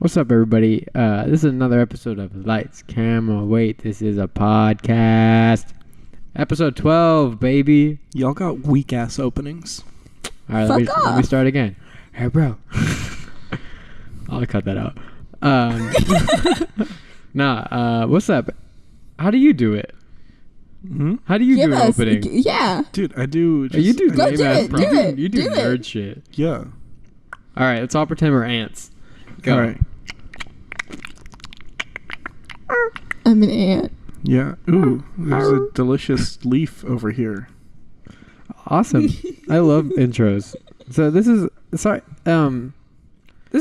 What's up, everybody? This is another episode of Lights, Camera, Wait. This is a podcast. Episode 12, baby. Y'all got weak-ass openings. All right, let me start again. Hey, bro. I'll cut that out. What's up? How do you do it? Mm-hmm. How do you do an opening? Yeah. Dude, I do. You do Go do it. Do it. You do nerd it. shit. Yeah. All right, let's all pretend we're ants. Go. All right. I'm an ant. Yeah. Ooh, there's a delicious leaf over here. Awesome. I love intros. So this is this will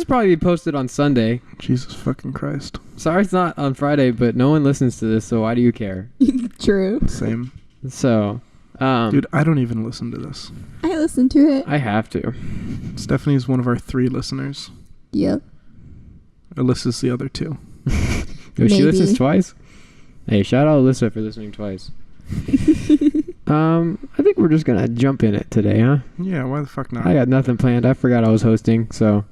probably be posted on Sunday. Jesus fucking Christ. Sorry it's not on Friday, but no one listens to this, so why do you care? True. Same. So, dude, I don't even listen to this. I listen to it. I have to. Stephanie's one of our 3 listeners. Yep. Alyssa's the other 2. She listens twice? Hey, shout out Alyssa for listening twice. I think we're just gonna jump in it today, huh? Yeah, why the fuck not? I got nothing planned. I forgot I was hosting, so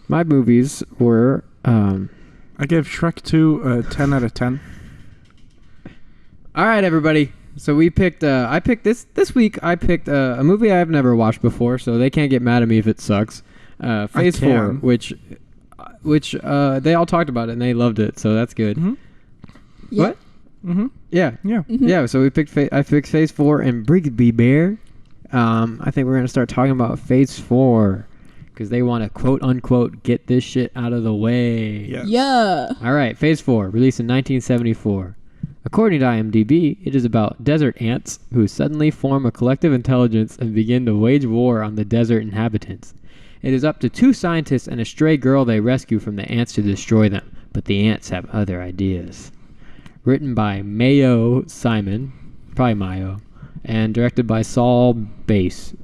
my movies were I gave Shrek 2 a 10 out of 10. All right, everybody. So we picked I picked this week. I picked a movie I've never watched before, so they can't get mad at me if it sucks. Phase 4, which they all talked about it and they loved it, so that's good. Mm-hmm. Yep. What? Mm-hmm. Yeah. Yeah. Mm-hmm. Yeah, so I picked Phase 4 and Brigsby Bear. I think we're going to start talking about Phase 4 because they want to quote-unquote get this shit out of the way. Yes. Yeah. All right, Phase 4, released in 1974. According to IMDb, it is about desert ants who suddenly form a collective intelligence and begin to wage war on the desert inhabitants. It is up to 2 scientists and a stray girl they rescue from the ants to destroy them, but the ants have other ideas. Written by Mayo Simon, probably Mayo, and directed by Saul Bass.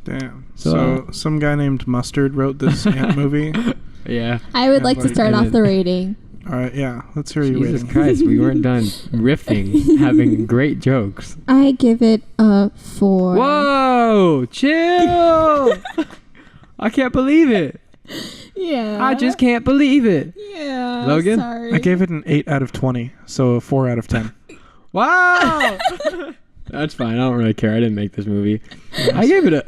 Damn. So, So some guy named Mustard wrote this ant movie. Yeah. I would like to start off the rating. All right, yeah. Let's hear you Jesus rating. Christ, we weren't done riffing, having great jokes. I give it a 4. Whoa! Chill! I can't believe it. Yeah. I just can't believe it. Yeah. Logan? Sorry. I gave it an 8 out of 20, so a 4 out of 10. Wow! That's fine. I don't really care. I didn't make this movie. I gave it a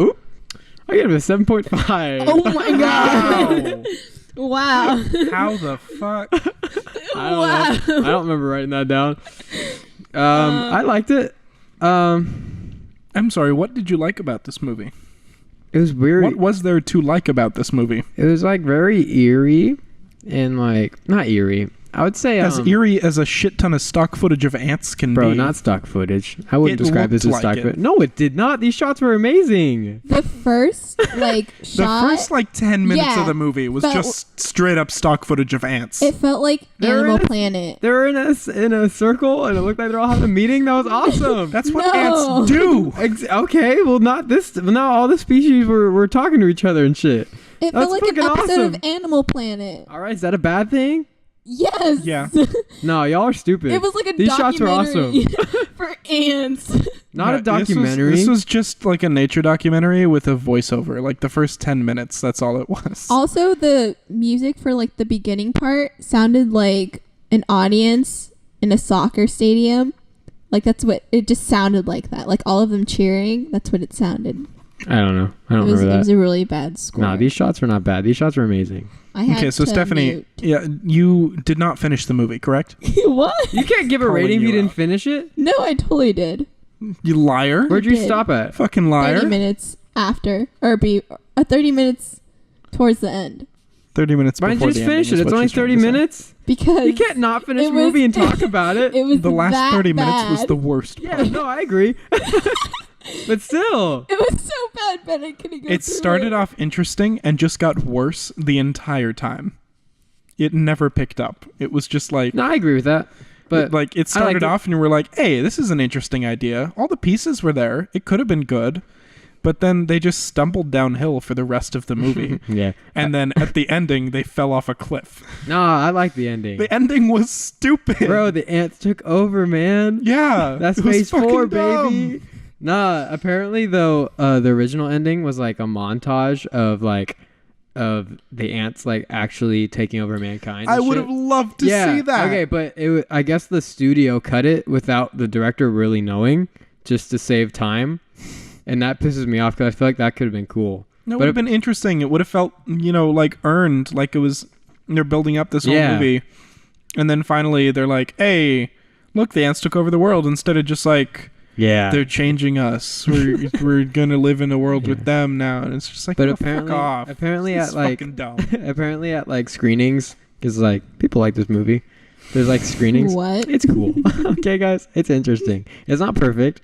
7.5. Oh my god. Wow. How the fuck? I don't remember writing that down. I liked it. I'm sorry, what did you like about this movie? It was weird. What was there to like about this movie? It was like very eerie and like not eerie. I would say As eerie as a shit ton of stock footage of ants can bro, be. not stock footage. I wouldn't It describe this as looked stock like footage. it. No, it did not. These shots were amazing. The first The shot. first 10 minutes Yeah, of the movie was but- just straight up stock footage of ants. It felt like They're Animal in a- Planet. They were in a circle, and it looked like they're all having a meeting. That was awesome. That's what No. ants do. Okay, well, not this. Now all the species were talking to each other and shit. It That's felt like an fucking episode awesome. of Animal Planet. All right, is that a bad thing? Yes. Yeah. No, y'all are stupid. It was like a These shots were awesome. documentary for ants. Not Yeah, a documentary. This was just like a nature documentary with a voiceover. Like the first 10 minutes, that's all it was. Also, the music for the beginning part sounded like an audience in a soccer stadium. Like that's what it just sounded like. That like all of them cheering. That's what it sounded. I don't know. I don't It was remember a that. really bad score. No, these shots were not bad. These shots were amazing. I had Okay, so to Stephanie, mute. yeah, you did not finish the movie, correct? What? You can't give a Calling rating if you you didn't out. finish it. No, I totally did. You liar. Where'd you did. stop at? Fucking liar. 30 minutes after, or 30 minutes towards the end, 30 minutes Why before didn't you just the finish ending it? is It's what only she's trying 30 to say. minutes. because You can't not finish it a was- movie and talk about it. It was The last that 30 minutes was bad. the worst Yeah, part. no, I agree. But still. It was so bad, but I couldn't go. It through started it. off interesting and just got worse the entire time. It never picked up. It was just like... No, I agree with that. But it started off and you were like, hey, this is an interesting idea. All the pieces were there. It could have been good. But then they just stumbled downhill for the rest of the movie. yeah. And then at the ending, they fell off a cliff. No, I like the ending. The ending was stupid. Bro, the ants took over, man. Yeah. That's it was phase 4, fucking baby. dumb. Nah, apparently though, the original ending was like a montage of like of the ants like actually taking over mankind. I and would shit. have loved to see that. Okay, but I guess the studio cut it without the director really knowing, just to save time, and that pisses me off because I feel like that could have been cool. That would have been interesting. It would have felt, like earned, like it was. They're building up this whole movie, and then finally they're like, "Hey, look, the ants took over the world," instead of just like. Yeah, they're changing us. We're gonna live in a world with them now, and it's just like, but fuck off. Apparently it's at like, fucking dumb. apparently at like screenings, because like people like this movie. There's like screenings. What? It's cool. Okay, guys, it's interesting. It's not perfect.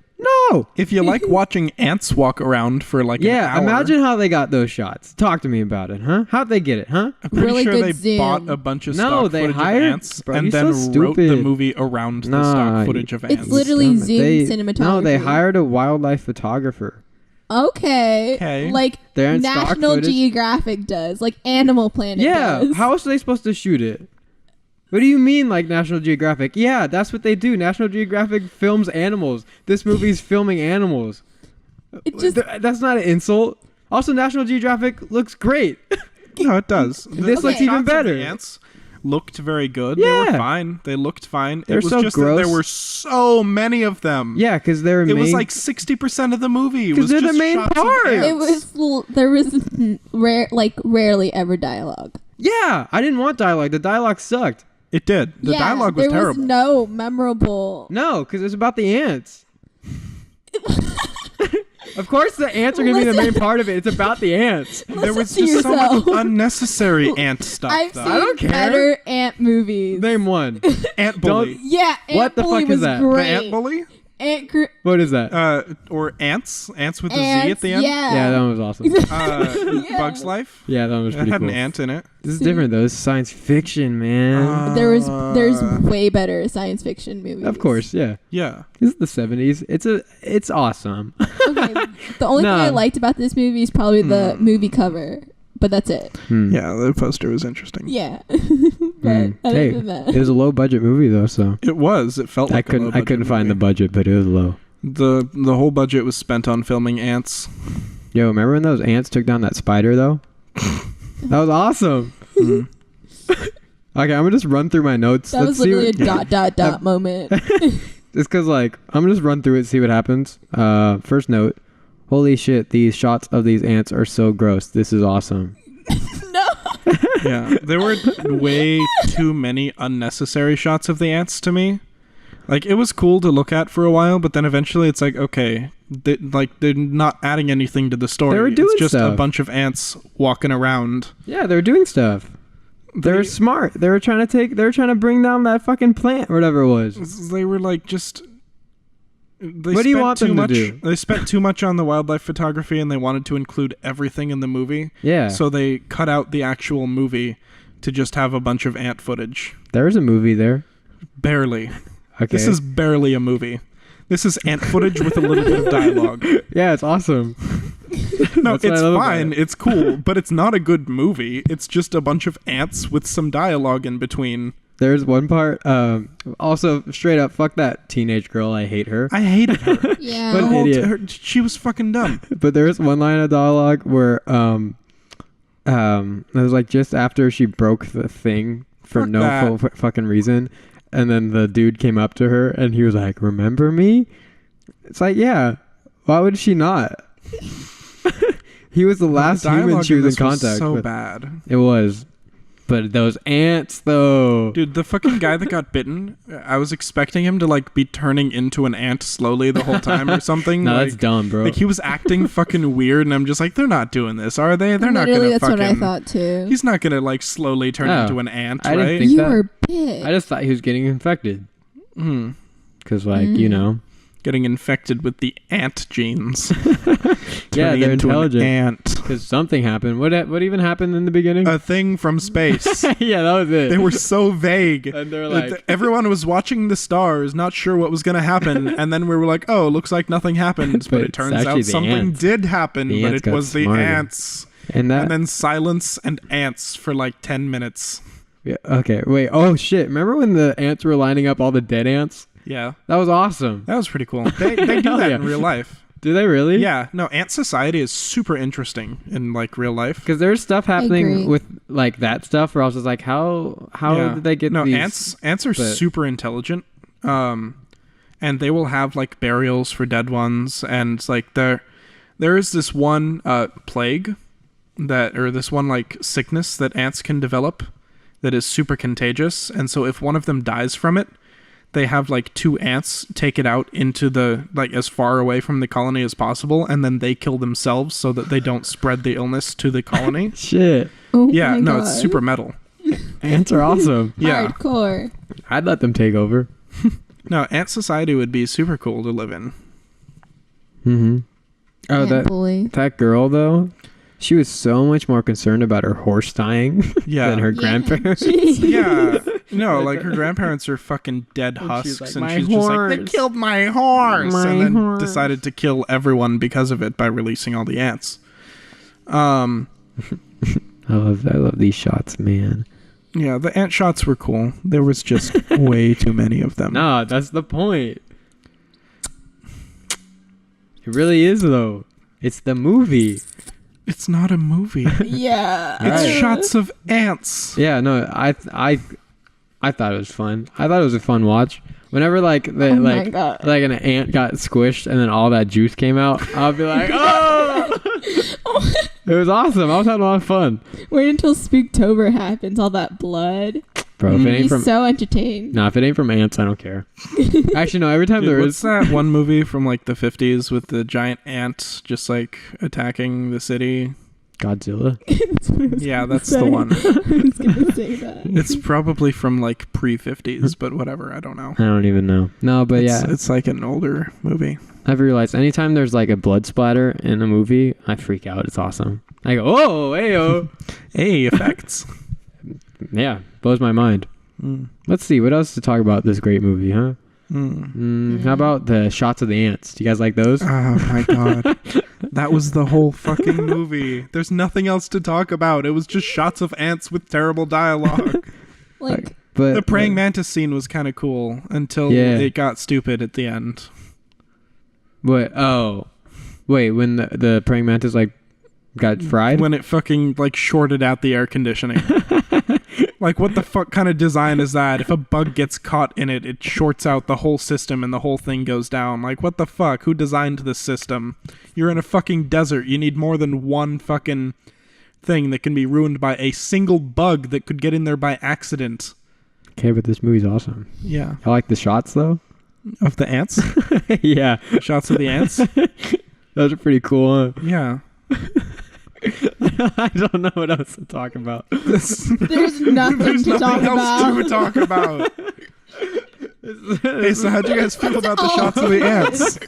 No. If you like watching ants walk around for like an hour, imagine how they got those shots. Talk to me about it, huh? How'd they get it, huh? I'm pretty really sure good they zoom. bought a bunch of No, stock they footage hired- of ants Bro, and you're then so wrote the stupid. movie around the Nah, stock footage of ants. It's literally Zoom They- cinematography. No, they hired a wildlife photographer. Okay. Like They're in stock National footage. Geographic does, like Animal Planet does. How else are they supposed to shoot it? What do you mean, like National Geographic? Yeah, that's what they do. National Geographic films animals. This movie's filming animals. It just That's not an insult. Also, National Geographic looks great. No, it does. This looks shots even of better. The ants looked very good. They Yeah. were fine. They looked fine. They're it was so just gross. that there were so many of them. Yeah, because they're It was like 60% of the movie. It was they're the just main shots of part. ants. there was rarely ever dialogue. Yeah, I didn't want dialogue. The dialogue sucked. It did. The dialogue was there terrible. was no memorable. No, because it's about the ants. Of course, the ants are going to be the main part of it. It's about the ants. There was Listen to just so much yourself. unnecessary ant stuff. I've though. seen I don't care. better ant movies. Name one. Ant bully. Yeah, Ant What the Bully fuck is was that? The Great. ant bully? What is that? Or ants? Ants with a Z Ants, at the end? Yeah, that one was awesome. Yeah. Bugs Life? Yeah, that one was It pretty had cool. an ant in it. This is different though. This is science fiction, man. There's way better science fiction movies. Of course, yeah. Yeah. This is the 70s. It's awesome. Okay. The only thing I liked about this movie is probably the movie cover, but that's it. Yeah, the poster was interesting. Yeah. But other Hey, than that, it was a low budget movie though, so It was. It felt like I couldn't find the budget, but it was low. The whole budget was spent on filming ants. Yo, remember when those ants took down that spider though? That was awesome. Mm. Okay, I'm gonna just run through my notes. that was literally a dot moment. Just cause like I'm gonna just run through it, see what happens. First note: holy shit, these shots of these ants are so gross. This is awesome. No. Yeah, there were way too many unnecessary shots of the ants to me. Like, it was cool to look at for a while, but then eventually it's like, okay, they're not adding anything to the story. They were doing it's just stuff. a bunch of ants walking around. Yeah, they're doing stuff. They're smart. They were trying to bring down that fucking plant or whatever it was. They were like just. What do you want them to do? They spent too much on the wildlife photography, and they wanted to include everything in the movie. Yeah. So they cut out the actual movie to just have a bunch of ant footage. There's a movie there. Barely. Okay. This is barely a movie. This is ant footage with a little bit of dialogue. Yeah, it's awesome. No, That's what it's I love about fine. it. It's cool, but it's not a good movie. It's just a bunch of ants with some dialogue in between. There's one part. Also, straight up, fuck that teenage girl. I hate her. I hated her. Yeah. What an idiot. She was fucking dumb. But there's one line of dialogue where it was like just after she broke the thing for Fuck no that. fucking reason, and then the dude came up to her and he was like, "Remember me?" It's like, yeah. Why would she not? He was the last The human dialogue she was in this contact so with. bad. It was. But those ants, though. Dude, the fucking guy that got bitten, I was expecting him to like be turning into an ant slowly the whole time or something. No, like, that's dumb, bro. Like, he was acting fucking weird, and I'm just like, they're not doing this, are they? They're not Literally, gonna that's fucking. what I thought too. He's not gonna like slowly turn No, into an ant, I didn't right? think You that. were big. I just thought he was getting infected. Hmm. Because, like, you know. Getting infected with the ant genes. Yeah, Turning they're into an intelligent. ant. Because something happened. What even happened in the beginning? A thing from space. Yeah, that was it. They were so vague. And they're like... Everyone was watching the stars, not sure what was going to happen, and then we were like, "Oh, looks like nothing happened." But it it's turns actually out the something ants. did happen, The but ants it got was the smarter. ants. And that... And then silence and ants for like 10 minutes. Yeah, okay, wait. Oh, shit. Remember when the ants were lining up all the dead ants? Yeah, That was awesome. that was pretty cool. They do Hell that yeah. in real life. Do they really? Yeah, no, ant society is super interesting in like real life. Because there's stuff happening agree. with like that stuff where I was just like, how Yeah. did they get no these? ants are super intelligent, and they will have like burials for dead ones, and like there is this one plague or this one like sickness that ants can develop that is super contagious, and so if one of them dies from it, they have like 2 ants take it out into the like as far away from the colony as possible, and then they kill themselves so that they don't spread the illness to the colony. Shit. Oh Yeah, my no, God. it's super metal. Ants are awesome. Yeah. Hardcore. I'd let them take over. No, ant society would be super cool to live in. Mm-hmm. Oh, Ant bully. that girl though, she was so much more concerned about her horse dying Yeah. than her Yeah. grandparents. Yeah. No, like her grandparents are fucking dead And she's husks, like, and "My she's just like, they horse. killed my horse, My and then horse." decided to kill everyone because of it by releasing all the ants. I love these shots, man. Yeah, the ant shots were cool. There was just way too many of them. No, that's the point. It really is though. It's the movie. It's not a movie. Yeah. It's Right. shots of ants. Yeah, no, I thought it was fun. I thought it was a fun watch. Whenever like Oh my God. like an ant got squished and then all that juice came out, I'll be like, oh! It was awesome. I was having a lot of fun. Wait until Spooktober happens. All that blood. Bro, if it Be ain't from so entertained. if it ain't from ants, I don't care. Actually, no. Every time Dude, there what's is that one movie from like the 50s with the giant ant just like attacking the city? Godzilla. That's what I was Yeah, gonna that's the say. one. I was gonna say that. It's probably from like pre-50s, but whatever, I don't know. I don't even know. No, but yeah, It's like an older movie. I've realized anytime there's like a blood splatter in a movie, I freak out. It's awesome. I go, oh, heyo. Hey, effects. Yeah, blows my mind. Mm. Let's see what else to talk about this great movie, huh? How about the shots of the ants? Do you guys like those? Oh my god. That was the whole fucking movie. There's nothing else to talk about. It was just shots of ants with terrible dialogue. Like, But The praying mantis scene was kind of cool until Yeah. it got stupid at the end. what? Oh, wait. When the praying mantis like got fried? When it fucking like shorted out the air conditioning. Like, what the fuck kind of design is that? If a bug gets caught in it, it shorts out the whole system and the whole thing goes down. Like, what the fuck? Who designed this system? You're in a fucking desert. You need more than one fucking thing that can be ruined by a single bug that could get in there by accident. Okay, but this movie's awesome. Yeah. I like the shots though. Of the ants? Yeah, Shots of the ants? those are pretty cool. Huh? Yeah. I don't know what else to talk about. there's nothing There's to talk nothing else about. to talk about. Hey, so how'd you guys feel about the shots of the ants?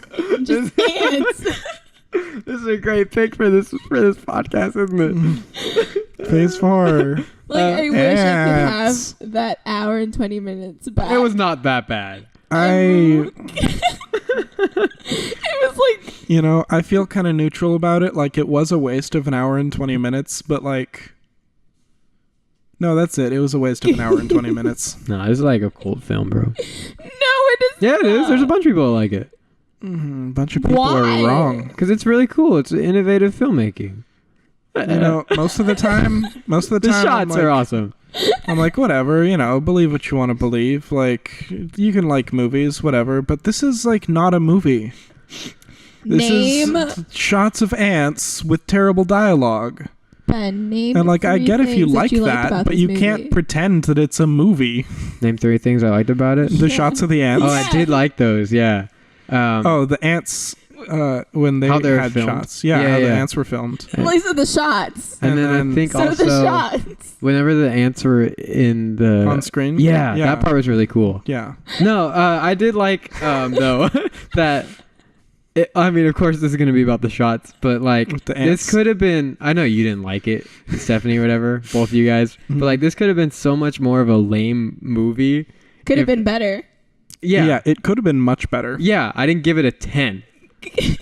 Just ants. This is a great pick for this podcast, isn't it? Phase 4. Like, I wish ants. I could have that hour and 20 minutes back. It was not that bad. I It was like, You know, I feel kind of neutral about it. Like, it was a waste of an hour and 20 minutes, but like... No, that's it. It was a waste of an hour and 20 minutes. No, this is like a cult film, bro. no, it is. Yeah, it is. There's a bunch of people that like it. A bunch of people Why? are wrong. Because it's really cool. It's innovative filmmaking. You know, most of the time, The shots are awesome. I'm like, whatever, you know, believe what you want to believe. Like, you can like movies, whatever, but this is like not a movie. This Name, is shots of ants with terrible dialogue. Ben, name. And like, I 3 get if you things like liked that, about but this you movie. can't pretend that it's a movie. Name 3 things I liked about it. The shots of the ants. Oh, I did like those. Yeah. The ants when they How they were had filmed. shots. Yeah, Yeah, how the yeah. ants were filmed. At least of the shots. And then and I think So also the shots. whenever the ants were in the On screen? yeah, Yeah. that part was really cool. Yeah. No, I did like though that. I mean, of course, this is gonna be about the shots, but like With the ants. this could have been. I know you didn't like it, Stephanie, or whatever, both of you guys. Mhm. But like, this could have been so much more of a lame movie. Could have if- been better. Yeah, it could have been much better. yeah. I didn't give it a 10.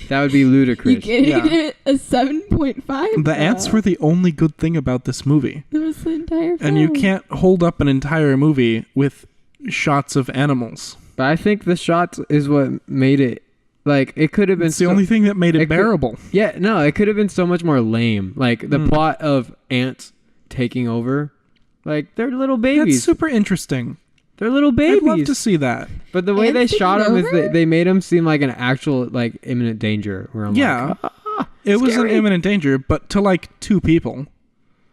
That would be You ludicrous. gave Yeah. it a 7.5. The ants were the only good thing about this movie. That was the entire film. And you can't hold up an entire movie with shots of animals. But I think the shots is what made it Like, it could have been... It's the only thing that made it bearable. It could have been so much more lame. Like, the plot of ants taking over. Like, they're little babies. That's super interesting. They're little babies. I'd love to see that. But the way they shot him is they made him seem like an actual, like, imminent danger. Where I'm like, it was an imminent danger, but to, like, 2 people.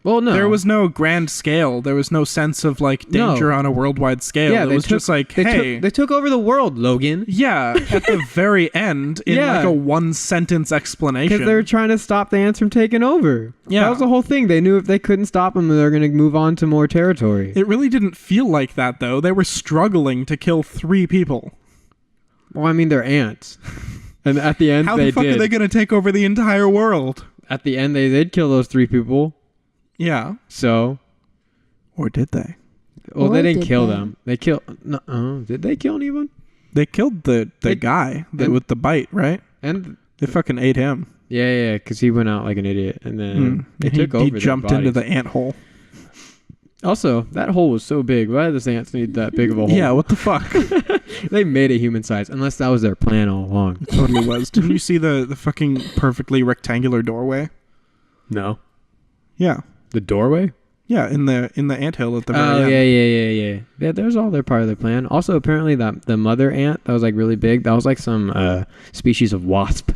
Well, no. There was no grand scale. There was no sense of, like, danger on a worldwide scale. Yeah, it was just like, hey... They took over the world, Logan. Yeah, at the very end, in like a 1-sentence explanation. Because they were trying to stop the ants from taking over. Yeah. That was the whole thing. They knew if they couldn't stop them, they were going to move on to more territory. It really didn't feel like that, though. They were struggling to kill 3 people. Well, I mean, they're ants. And at the end, How the fuck are they going to take over the entire world? At the end, they did kill those 3 people. Yeah. So. Or did they? Well, they didn't kill them. They killed... did they kill anyone? They killed the guy with the bite, right? And they fucking ate him. Yeah, because he went out like an idiot. And then they took over. He jumped into the ant hole. Also, that hole was so big. Why did the ants need that big of a hole? Yeah, what the fuck? They made it human size, unless that was their plan all along. It totally was. Didn't you see the fucking perfectly rectangular doorway? No. Yeah. The doorway? Yeah, in the anthill at the very end. Yeah. Yeah, that was all their part of the plan. Also, apparently, the mother ant that was like really big, that was like some species of wasp.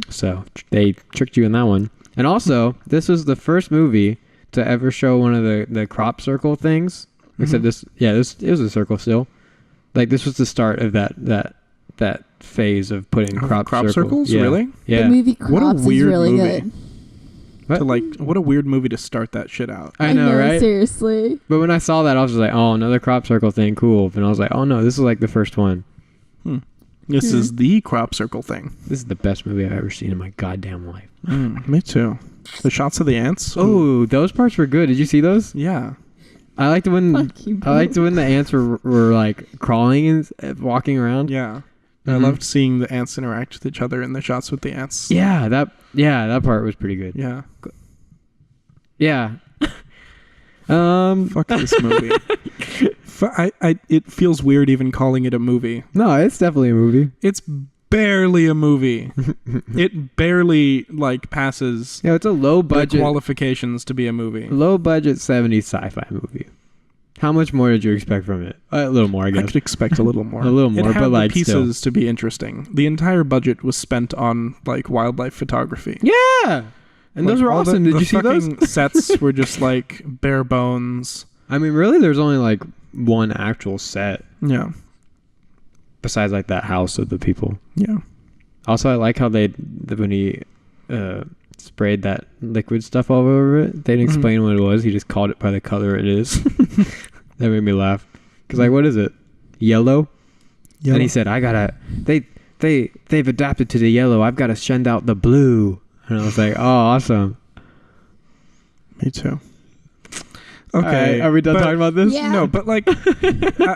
So they tricked you in that one. And also, this was the first movie to ever show one of the crop circle things. Except it was a circle still. Like, this was the start of that phase of putting crop circles. Yeah. Really? Yeah. The movie Crops is really good. What a weird movie to start that shit out. I know, right? Seriously. But when I saw that, I was just like, oh, another crop circle thing, cool. And I was like, oh no, this is like the first one. This is the crop circle thing. This is the best movie I've ever seen in my goddamn life. Me too. The shots of the ants. Oh, those parts were good. Did you see those? Yeah. I liked when the ants were like crawling and walking around. Yeah. I loved seeing the ants interact with each other in the shots with the ants. Yeah, that part was pretty good. Yeah. Yeah. Fuck this movie. It feels weird even calling it a movie. No, it's definitely a movie. It's barely a movie. It barely like passes. Yeah, it's a low budget qualifications to be a movie. Low budget 70s sci-fi movie. How much more did you expect from it? A little more, I guess. I could expect a little more. A little more, it had but like the pieces to be interesting. The entire budget was spent on like wildlife photography. Yeah, and like, those were awesome. Did you see those? Sets were just like bare bones. I mean, really, there's only like one actual set. Yeah. Besides like that house of the people. Yeah. Also, I like how when he sprayed that liquid stuff all over it, they didn't explain what it was. He just called it by the color it is. That made me laugh. Because like, what is it? Yellow? And he said, they've adapted to the yellow. I've got to send out the blue. And I was like, oh, awesome. Me too. Okay. Are we done talking about this? Yeah. No, but like,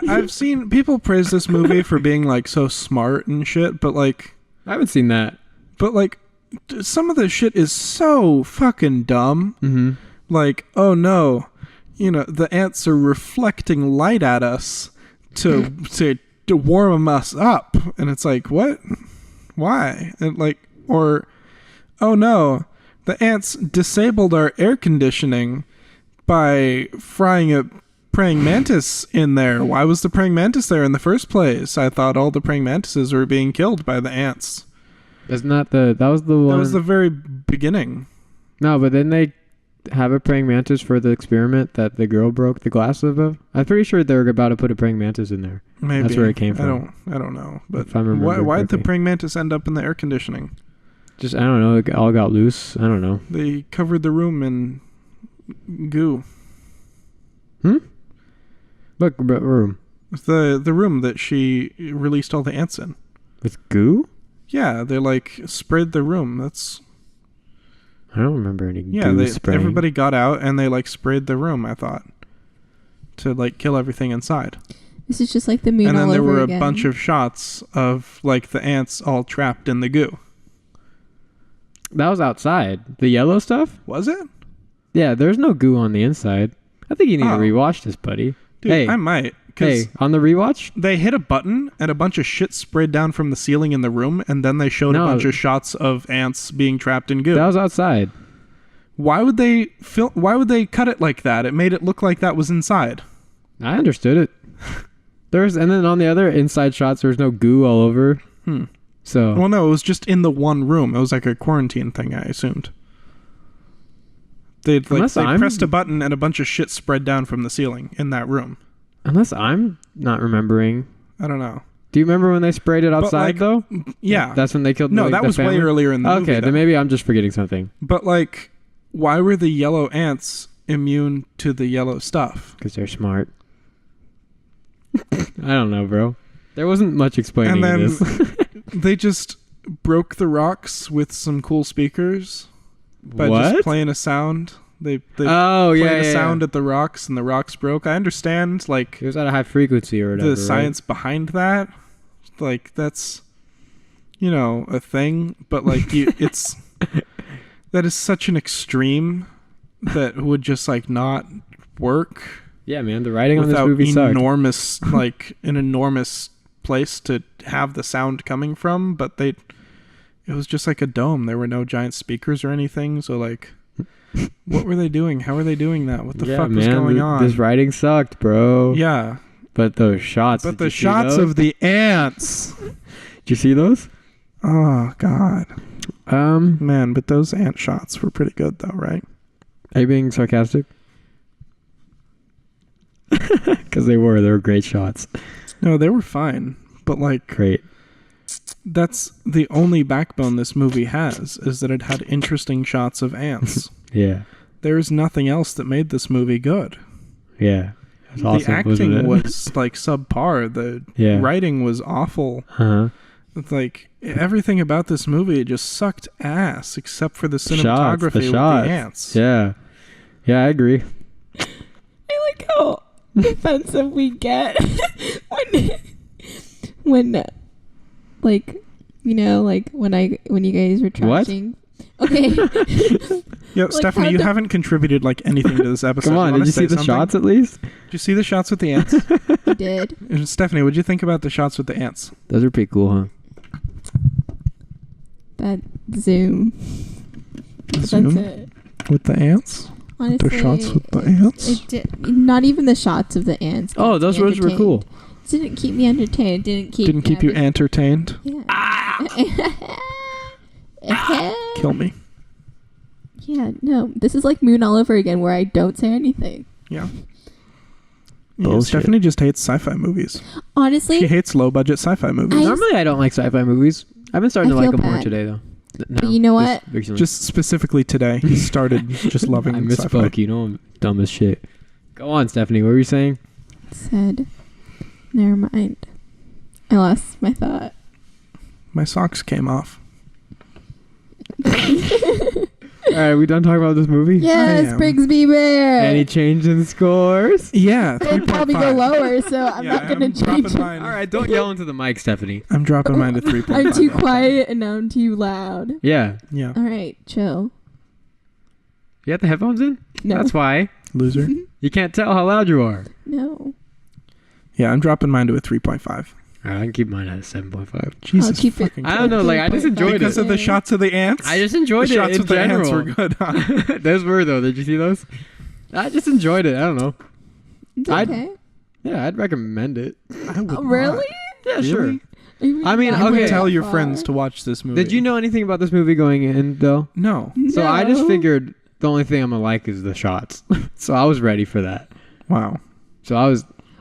I've seen people praise this movie for being like so smart and shit, but like... I haven't seen that. But like, some of the shit is so fucking dumb. Mm-hmm. Like, oh no, the ants are reflecting light at us to warm us up, and it's like, what? Why? And like, or, oh no, the ants disabled our air conditioning by frying a praying mantis in there. Why was the praying mantis there in the first place? I thought all the praying mantises were being killed by the ants. That was the one. That was the very beginning. No, but then they have a praying mantis for the experiment that the girl broke the glass of. I'm pretty sure they were about to put a praying mantis in there. Maybe that's where it came from. I don't know. But if I remember why did the praying mantis end up in the air conditioning? Just I don't know. It all got loose. I don't know. They covered the room in goo. What room? The room that she released all the ants in. With goo? Yeah, they like sprayed the room. I don't remember any goo spraying. Everybody got out and they like sprayed the room, I thought, to like kill everything inside. This is just like the moon. And then there were again. a bunch of shots of like the ants all trapped in the goo. That was outside. The yellow stuff? Was it? Yeah, there's no goo on the inside. I think you need to rewatch this, buddy. Dude, I might, Hey, on the rewatch? They hit a button and a bunch of shit sprayed down from the ceiling in the room, and then they showed a bunch of shots of ants being trapped in goo. That was outside. Why would they cut it like that? It made it look like that was inside. I understood it. And then on the other inside shots, there was no goo all over. So. Well, no, it was just in the one room. It was like a quarantine thing, I assumed. They pressed a button and a bunch of shit spread down from the ceiling in that room. Unless I'm not remembering. I don't know. Do you remember when they sprayed it outside, though? Yeah. That's when they killed No, that was way earlier in the movie. Okay, then maybe I'm just forgetting something. But, like, why were the yellow ants immune to the yellow stuff? Because they're smart. I don't know, bro. There wasn't much explaining this. They just broke the rocks with some cool speakers by just playing a sound. They played a sound at the rocks, and the rocks broke. I understand, like, it was at a high frequency or whatever. The science behind that, like, that's, you know, a thing. But like, it's that is such an extreme that would just like not work. Yeah, man, the writing on this movie sucked. An enormous place to have the sound coming from, but it was just like a dome. There were no giant speakers or anything, so like, what were they doing? How were they doing that? What the fuck was going on? This writing sucked, bro. Yeah. But those shots. But the shots of the ants. Did you see those? Oh, God. Man, but those ant shots were pretty good, though, right? Are you being sarcastic? Because they were great shots. No, they were fine. But, like... Great. That's the only backbone this movie has, is that it had interesting shots of ants. Yeah. There's nothing else that made this movie good. Yeah. It was awesome, the acting was, like, subpar. The writing was awful. Uh-huh. Like, everything about this movie just sucked ass, except for the cinematography with the ants. Yeah. Yeah, I agree. I like how defensive we get when like, you know, like when you guys were trashing. What? Okay. Yo, like, Stephanie, you haven't contributed like anything to this episode. Come on, did you see the shots at least? Did you see the shots with the ants? I did. Stephanie, what'd you think about the shots with the ants? Those are pretty cool, huh? That zoom. That's it. With the ants? Honestly, the shots with the ants? Not even the shots of the ants. Oh, those words were cool. It didn't keep me entertained. It didn't keep you entertained? Yeah. Kill me. Yeah, no. This is like Moon all over again, where I don't say anything. Yeah. Stephanie just hates sci-fi movies. Honestly, she hates low-budget sci-fi movies. Normally, I don't like sci-fi movies. I've been starting to like them more today, though. No, but you know what? Just specifically today, he started just loving I sci-fi. misspoke. You know I'm dumb as shit. Go on, Stephanie. What were you saying? Never mind. I lost my thought. My socks came off. All right, we done talking about this movie? Yes, Brigsby Bear. Any change in scores? Yeah, it'll probably go lower, so I'm not going to change it. All right, don't yell into the mic, Stephanie. I'm dropping mine to 3.5. I'm too quiet and now I'm too loud. Yeah. All right, chill. You got the headphones in? No. That's why. Loser. You can't tell how loud you are. No. Yeah, I'm dropping mine to a 3.5. All right, I can keep mine at a 7.5. Jesus fucking I don't know, like, I just enjoyed it. Because of the shots of the ants? I just enjoyed it in general. The shots of the ants were good, huh? Those were, though. Did you see those? I just enjoyed it. I don't know. It's okay. I'd recommend it. Really? Yeah, sure. I mean, you would tell your friends to watch this movie. Did you know anything about this movie going in, though? No. So I just figured the only thing I'm going to like is the shots. So I was ready for that. Wow. So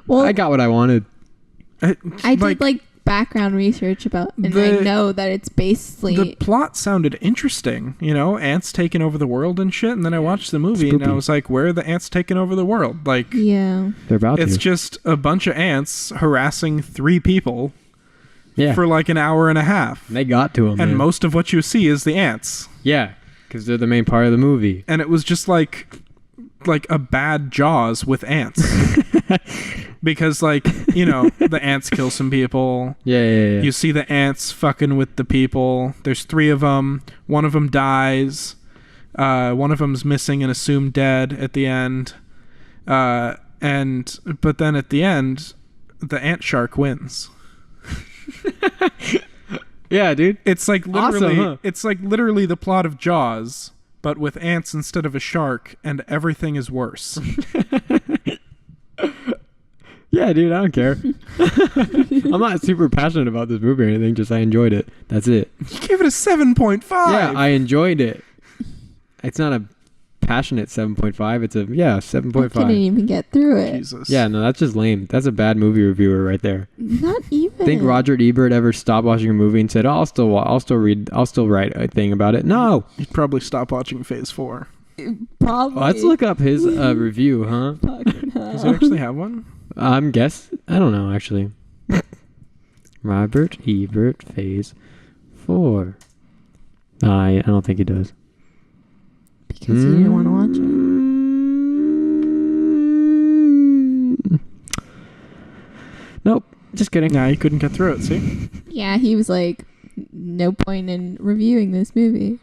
I got what I wanted. I did like background research about, and I know that it's basically the plot sounded interesting. You know, ants taking over the world and shit. And then I watched the movie and I was like, "Where are the ants taking over the world?" Like, yeah, they're about. It's just a bunch of ants harassing 3 people. Yeah. For like an hour and a half. And they got to them, and most of what you see is the ants. Yeah, because they're the main part of the movie. And it was just like a bad Jaws with ants. Because, like, you know, the ants kill some people. Yeah. You see the ants fucking with the people. There's 3 of them. One of them dies. One of them's missing and assumed dead at the end. But then at the end, the ant shark wins. Yeah, dude. It's like literally, Awesome, huh? it's like literally the plot of Jaws, but with ants instead of a shark, and everything is worse. Yeah, dude, I don't care. I'm not super passionate about this movie or anything, just I enjoyed it. That's it. You gave it a 7.5. Yeah, I enjoyed it. It's not a passionate 7.5. It's a, 7.5. I couldn't even get through it. Jesus. Yeah, no, that's just lame. That's a bad movie reviewer right there. Not even. Think Roger Ebert ever stopped watching a movie and said, I'll still write a thing about it? No. You'd probably stop watching Phase 4. Probably. Let's look up his review, huh? Fucking hell. Does he actually have one? I don't know, actually. Robert Ebert, Phase 4. I don't think he does. Because you didn't want to watch it. Nope, just kidding. Nah, you couldn't get through it, see? Yeah, he was like, no point in reviewing this movie.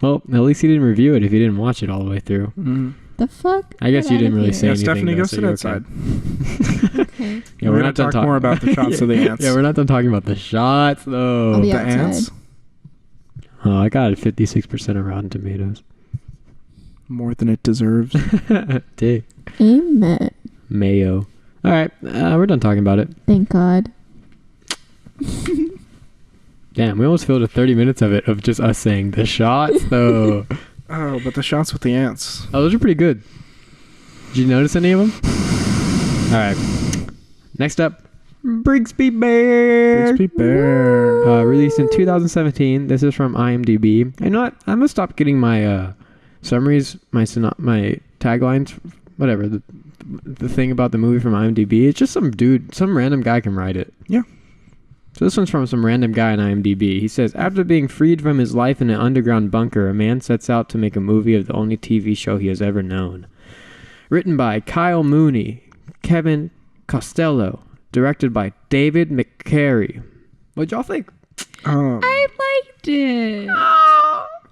Well, at least he didn't review it if he didn't watch it all the way through. Mm-hmm. The fuck? I guess Get you out didn't of really here. say Yeah, anything. Stephanie, though, go so sit you're outside. Okay. Yeah, we're not going to talk more about the shots of the ants. Yeah, we're not done talking about the shots, though. I'll be The outside. ants? Oh, I got it 56% of Rotten Tomatoes. More than it deserves. Dick. Amen. Mayo. All right, we're done talking about it. Thank God. Damn, we almost filled 30 minutes of it of just us saying the shots, though. Oh, but the shots with the ants. Oh, those are pretty good. Did you notice any of them? All right. Next up, Brigsby Bear. Brigsby Bear. Released in 2017. This is from IMDb. You know what? I'm gonna stop getting my summaries, my taglines, whatever. The thing about the movie from IMDb. It's just some random guy can write it. Yeah. So this one's from some random guy on IMDb. He says, after being freed from his life in an underground bunker, a man sets out to make a movie of the only TV show he has ever known. Written by Kyle Mooney, Kevin Costello, directed by David McCary. What'd y'all think? I liked it.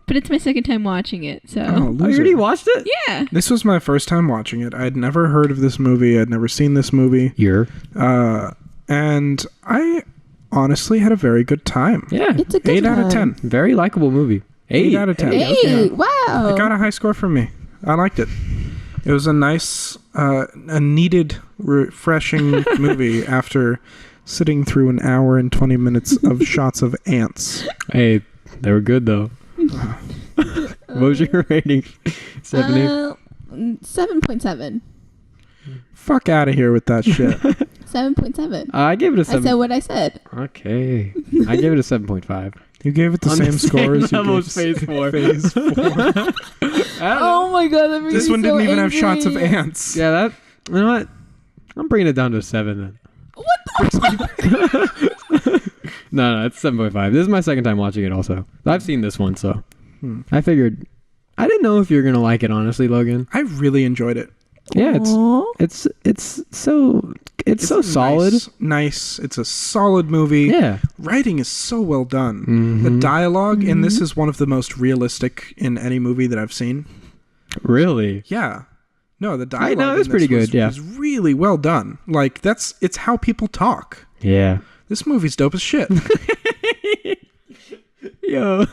But it's my second time watching it, so. Oh, You already watched it? Yeah. This was my first time watching it. I'd never heard of this movie. I'd never seen this movie. And I honestly had a very good time. Yeah. It's a good 8 out of 10. Very likable movie. 8 out of 10. Hey, Yeah. wow. It got a high score from me. I liked it. It was a nice, a needed, refreshing movie after sitting through an hour and 20 minutes of shots of ants. Hey, they were good, though. What was your rating, Stephanie? 7.7. Fuck out of here with that shit. 7.7. I gave it a 7. I said what I said. Okay. I gave it a 7.5. You gave it the On same score as you level gave as Phase 4. Phase 4. Oh my god, that makes This me one so didn't even have angry. shots of ants. Yeah, that... You know what? I'm bringing it down to a 7 then. What the fuck? No, it's 7.5. This is my second time watching it also. I've seen this one, so... I figured... I didn't know if you were going to like it, honestly, Logan. I really enjoyed it. Yeah, Aw. it's so solid. Nice. It's a solid movie. Yeah. Writing is so well done. The dialogue in this is one of the most realistic in any movie that I've seen. Really? Yeah. No, the dialogue know, it was in pretty this good, yeah. was really well done. Like, it's how people talk. Yeah. This movie's dope as shit. Yo.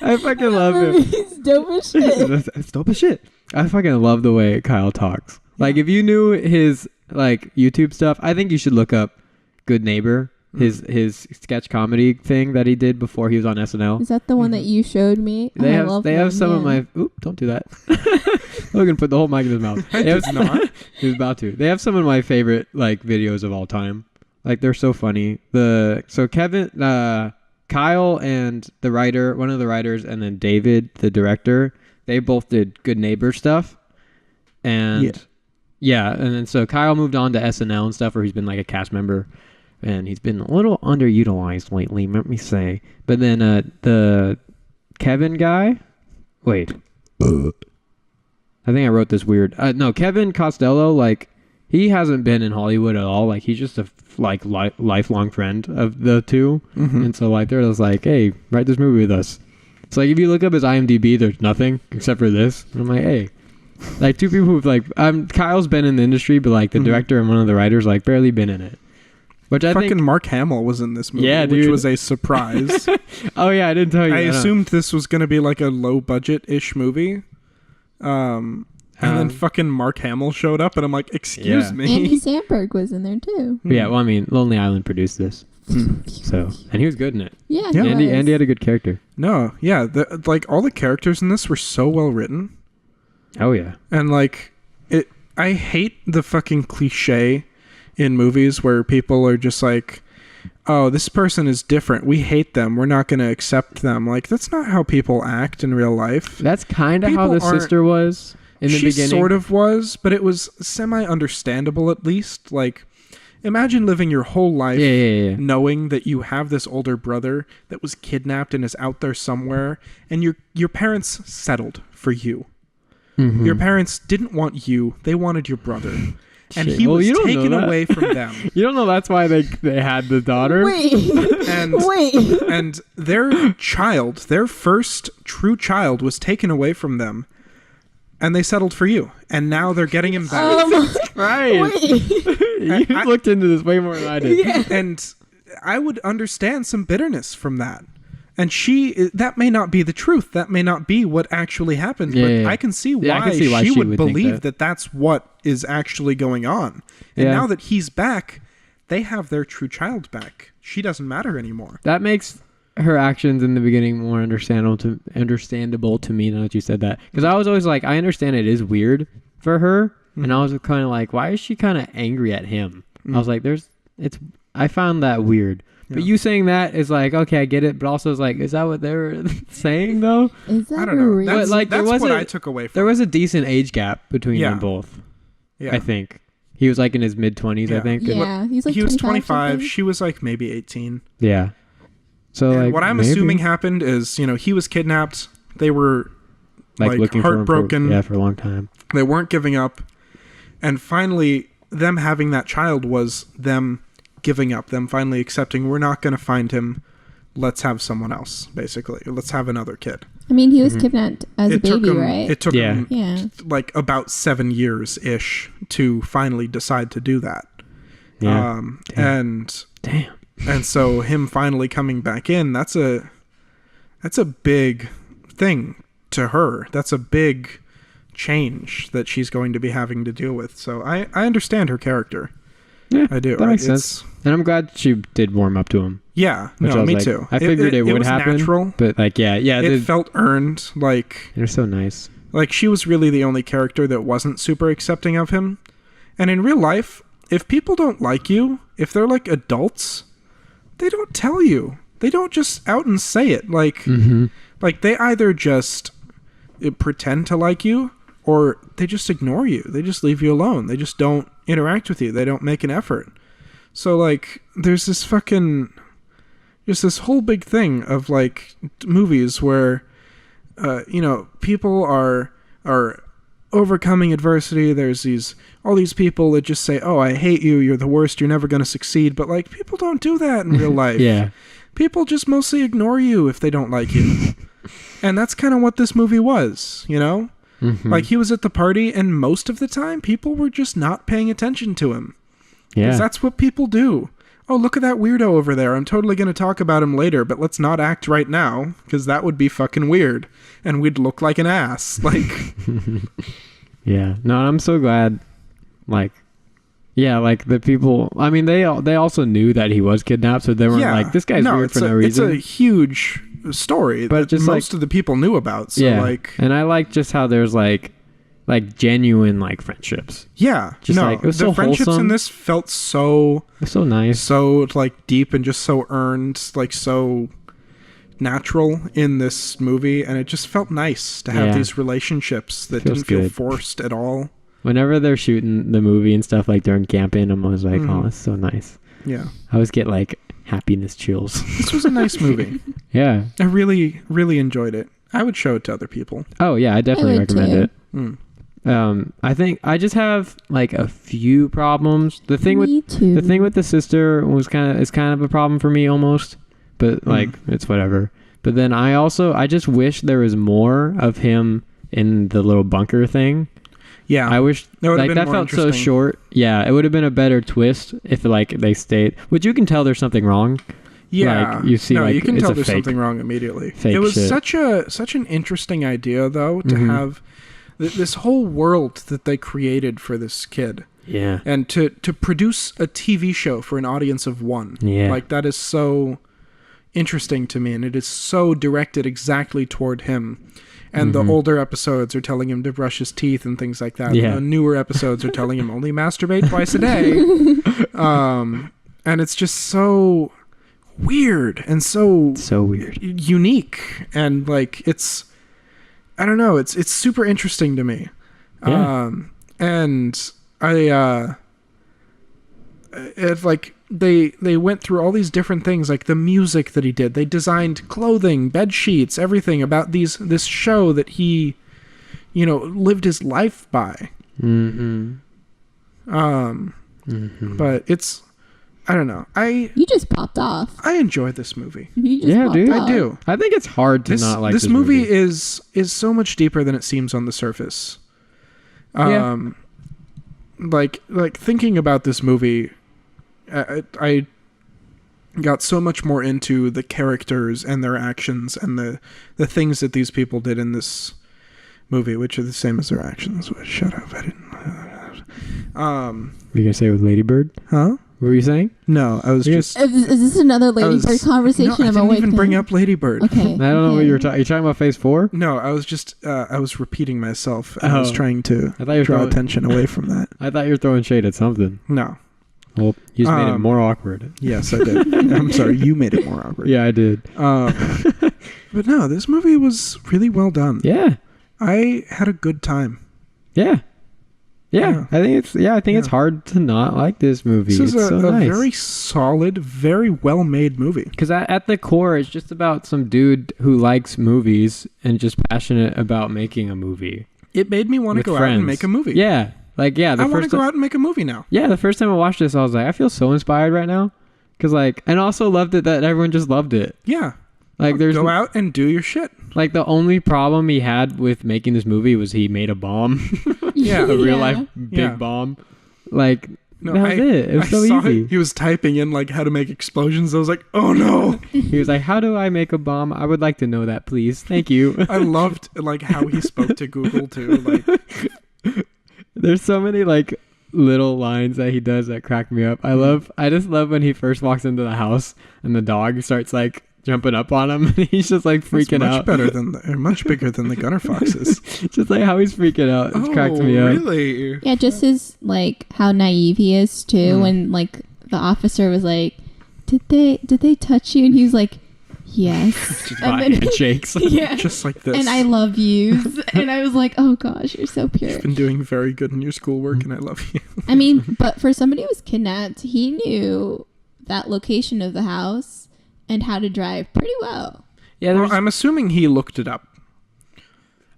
I fucking love him. He's dope as shit. It's dope as shit. I fucking love the way Kyle talks. Like, if you knew his, like, YouTube stuff, I think you should look up Good Neighbor, his sketch comedy thing that he did before he was on SNL. Is that the one that you showed me? They I love have that, some of yeah. my... Oop, don't do that. Logan put the whole mic in his mouth. They have not. He was about to. They have some of my favorite, like, videos of all time. Like, they're so funny. So Kevin... Kyle and the writer, one of the writers, and then David, the director, they both did Good Neighbor stuff. And yeah, and then so Kyle moved on to SNL and stuff, where he's been like a cast member, and he's been a little underutilized lately, let me say. But then the Kevin guy, wait, I think I wrote this weird. No, Kevin Costello, like, he hasn't been in Hollywood at all. Like, he's just a lifelong friend of the two. And so, like, they're just like, hey, write this movie with us. It's like, if you look up his IMDb, there's nothing except for this. And I'm like, hey, Like two people who've like Kyle's been in the industry, but like the director and one of the writers like barely been in it. Which I think Mark Hamill was in this movie, yeah, which was a surprise. Oh yeah, I didn't tell you. I assumed this was going to be like a low budget ish movie. And then fucking Mark Hamill showed up, and I'm like, excuse me. Andy Samberg was in there too. Yeah, well, I mean, Lonely Island produced this, so and he was good in it. Yeah, Andy had a good character. No, yeah, like all the characters in this were so well written. Oh yeah, and like I hate the fucking cliche in movies where people are just like, oh, this person is different. We hate them. We're not going to accept them. Like, that's not how people act in real life. That's kind of how the sister was in the beginning. She sort of was, but it was semi-understandable at least. Like, imagine living your whole life knowing that you have this older brother that was kidnapped and is out there somewhere, and your parents settled for you. Mm-hmm. Your parents didn't want you. They wanted your brother. And he was taken away from them. You don't know that's why they had the daughter? Wait. And their child, their first true child, was taken away from them. And they settled for you. And now they're getting him back. Right. You looked into this way more than I did. Yeah. And I would understand some bitterness from that. And that may not be the truth. That may not be what actually happened. But I can see why she would believe that that's what is actually going on. And now that he's back, they have their true child back. She doesn't matter anymore. That makes her actions in the beginning more understandable to me now that you said that. Because I was always like, I understand it is weird for her. Mm-hmm. And I was kind of like, why is she kind of angry at him? Mm-hmm. I was like, I found that weird. But you saying that is like, okay, I get it. But also it's like, is that what they were saying though? Is that I don't know. That's what I took away from it. There was a decent age gap between them both. Yeah. I think. He was like in his mid-20s, I think. Yeah, he was 25. She was like maybe 18. Yeah. So and like what I'm assuming happened is, he was kidnapped. They were like looking heartbroken. For a long time. They weren't giving up. And finally, them having that child was them giving up, them finally accepting, we're not going to find him, let's have someone else, basically. Let's have another kid. I mean, he was kidnapped as a baby, right? It took him like about 7 years-ish to finally decide to do that. Yeah. And so him finally coming back in, that's a big thing to her. That's a big change that she's going to be having to deal with. So I understand her character. Yeah, I do. That makes sense. And I'm glad she did warm up to him. Yeah, me too. I figured it would happen. Natural, but like, it felt earned. Like, they're so nice. Like, she was really the only character that wasn't super accepting of him. And in real life, if people don't like you, if they're like adults, they don't tell you. They don't just out and say it. Like, like they either just pretend to like you, or they just ignore you. They just leave you alone. They just don't interact with you. They don't make an effort. So like there's this fucking just this whole big thing of like movies where people are overcoming adversity. There's all these people that just say, oh, I hate you, you're the worst, you're never going to succeed. But like people don't do that in real life. People just mostly ignore you if they don't like you. And that's kind of what this movie was, Like, he was at the party, and most of the time, people were just not paying attention to him. Yeah. Because that's what people do. Oh, look at that weirdo over there. I'm totally going to talk about him later, but let's not act right now, because that would be fucking weird. And we'd look like an ass. Like... Yeah. No, I'm so glad, like the people... I mean, they also knew that he was kidnapped, so they weren't like, this guy's weird for no reason. It's a huge... story but just most of the people knew about, so and I like just how there's like genuine like friendships. It was the friendships wholesome. In this felt so nice, so like deep and just so earned, like so natural in this movie, and it just felt nice to have these relationships that didn't feel forced at all. Whenever they're shooting the movie and stuff, like during camping, I'm always like, oh, it's so nice. I always get like happiness chills. This was a nice movie. I really, really enjoyed it. I would show it to other people. Oh yeah, I definitely recommend it. I think I just have like a few problems. The thing with the sister is kind of a problem for me almost, but like it's whatever. But then I just wish there was more of him in the little bunker thing. Yeah. I wish like that felt so short. Yeah, it would have been a better twist if like they stayed. Which you can tell there's something wrong. Yeah, like, you see, no, like, you can it's tell a there's fake, something wrong immediately. Fake it was shit. such an interesting idea, though, to have this whole world that they created for this kid. Yeah, and to produce a TV show for an audience of one. Yeah, like that is so interesting to me, and it is so directed exactly toward him. And the older episodes are telling him to brush his teeth and things like that. Yeah. And the newer episodes are telling him only masturbate twice a day. And it's just so weird and so weird, unique, and like I don't know, it's super interesting to me. And I it like they went through all these different things, like the music that he did. They designed clothing, bed sheets, everything about this show that he, lived his life by. But it's, I don't know. You just popped off. I enjoy this movie. Dude. I do. I think it's hard to not like this movie. Is so much deeper than it seems on the surface. Like thinking about this movie, I got so much more into the characters and their actions and the things that these people did in this movie, which are the same as their actions. Shut up! I didn't. Were you gonna say with Lady Bird? Huh? What were you saying? No, I was just. Is this another Lady Bird conversation? No, I didn't even bring up Lady Bird. Okay. I don't know what you were talking. You talking about Phase 4? No, I was just. I was repeating myself. And I was trying to draw attention away from that. I thought you were throwing shade at something. No. Well, you just made it more awkward. Yes, I did. I'm sorry, you made it more awkward. Yeah, I did. But no, this movie was really well done. Yeah. I had a good time. Yeah. I think it's hard to not like this movie. This is a nice. Very solid, very well made movie. Because at the core, it's just about some dude who likes movies and just passionate about making a movie. It made me want to go out and make a movie. Yeah. I want to go out and make a movie now. Yeah, the first time I watched this, I was like, I feel so inspired right now. And also loved it that everyone just loved it. Yeah. Go out and do your shit. Like, the only problem he had with making this movie was he made a bomb. Yeah. A real life big bomb. Like, that was it. It was so easy. He was typing in, like, how to make explosions. I was like, oh no. He was like, how do I make a bomb? I would like to know that, please. Thank you. I loved, like, how he spoke to Google, too. Like, there's so many, like, little lines that he does that crack me up. I just love when he first walks into the house and the dog starts, like, jumping up on him, and he's just like freaking out. Much bigger than the Gunner Foxes. Just like how he's freaking out. It cracks me up. Really? Yeah, just his like how naive he is too. When like the officer was like, "Did they touch you?" and he was like, "Yes." Just handshakes. Yeah. Just like this. And I love you. And I was like, "Oh gosh, you're so pure." You've been doing very good in your schoolwork, and I love you. I mean, but for somebody who was kidnapped, he knew that location of the house and how to drive pretty well. Yeah, I'm assuming he looked it up.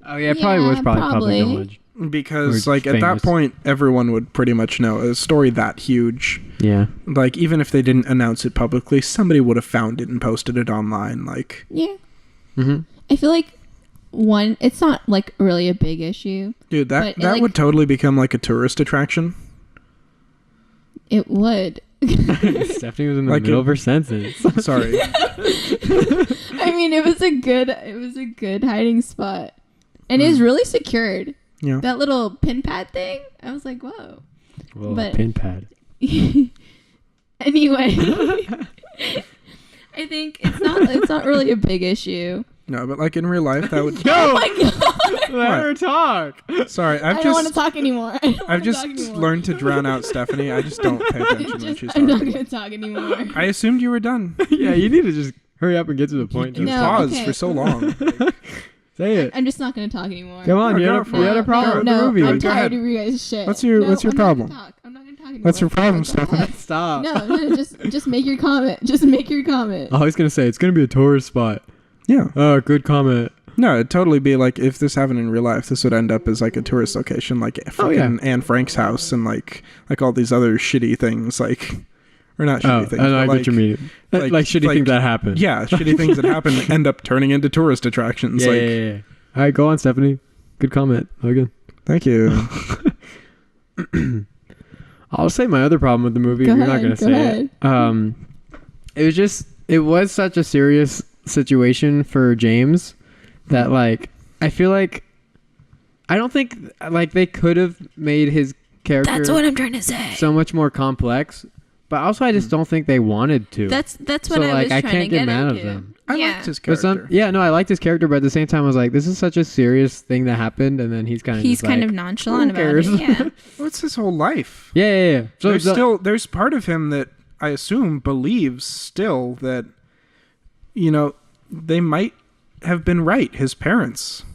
Oh yeah, it probably was public knowledge. Because like at that point, everyone would pretty much know a story that huge. Yeah. Like even if they didn't announce it publicly, somebody would have found it and posted it online. Like. Yeah. I feel like it's not like really a big issue. Dude, that would totally become like a tourist attraction. It would. Stephanie was in the middle of her sentence. Sorry. I mean, it was a good hiding spot, and it was really secured. Yeah. That little pin pad thing, I was like, whoa. But pin pad. Anyway, I think it's not really a big issue. No, but like in real life, that would. Oh my god! Let her talk. Sorry, I don't want to talk anymore. I've just learned to drown out Stephanie. I just don't pay attention when she's talking. I'm talking. not going to talk anymore. I assumed you were done. Yeah, you need to just hurry up and get to the point. You paused for so long. Say it. I'm just not going to talk anymore. Come on, you had a problem with the movie. I'm tired of you guys' shit. What's your problem? I'm not going to talk anymore. What's your problem, Stephanie? Stop. No, just make your comment. Just make your comment. Oh, he's going to say it's going to be a tourist spot. Yeah. Oh, good comment. No, it'd totally be like if this happened in real life, this would end up as like a tourist location, like fucking Anne Frank's house and like all these other shitty things, like or not shitty things. I know what you mean. Like shitty things that happen. Yeah, shitty things that happen end up turning into tourist attractions. Yeah. All right, go on, Stephanie. Good comment, Logan. Thank you. I'll say my other problem with the movie. Go You're ahead, not going to go say ahead. it was such a serious situation for James that like I feel like I don't think like they could have made his character That's what I'm trying to say. so much more complex, but also I just don't think they wanted to. That's what so, I was I trying can't to get get mad into. at them. I Yeah. liked his But character. I liked his character, but at the same time I was like, this is such a serious thing that happened, and then he's kind of nonchalant who about cares? it. Yeah. What's his whole life? Yeah. So There's part of him that I assume believes still that, they might have been right, his parents.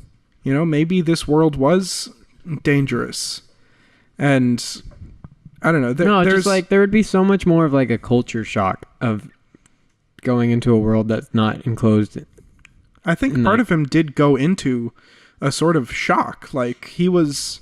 Maybe this world was dangerous. And I don't know. just like there would be so much more of like a culture shock of going into a world that's not enclosed. I think part of him did go into a sort of shock. Like he was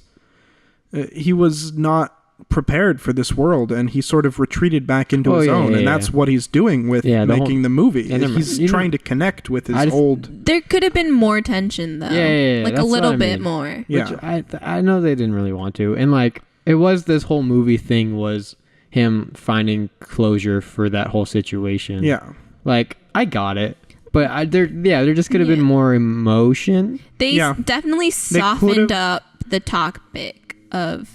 not prepared for this world, and he sort of retreated back into his own, and that's what he's doing with making the movie. He's trying to connect with his old. There could have been more tension though. Yeah, like a little bit more. Yeah, which I know they didn't really want to, and like it was this whole movie thing was him finding closure for that whole situation. Yeah, like I got it. But there just could have been more emotion. They definitely softened up the topic of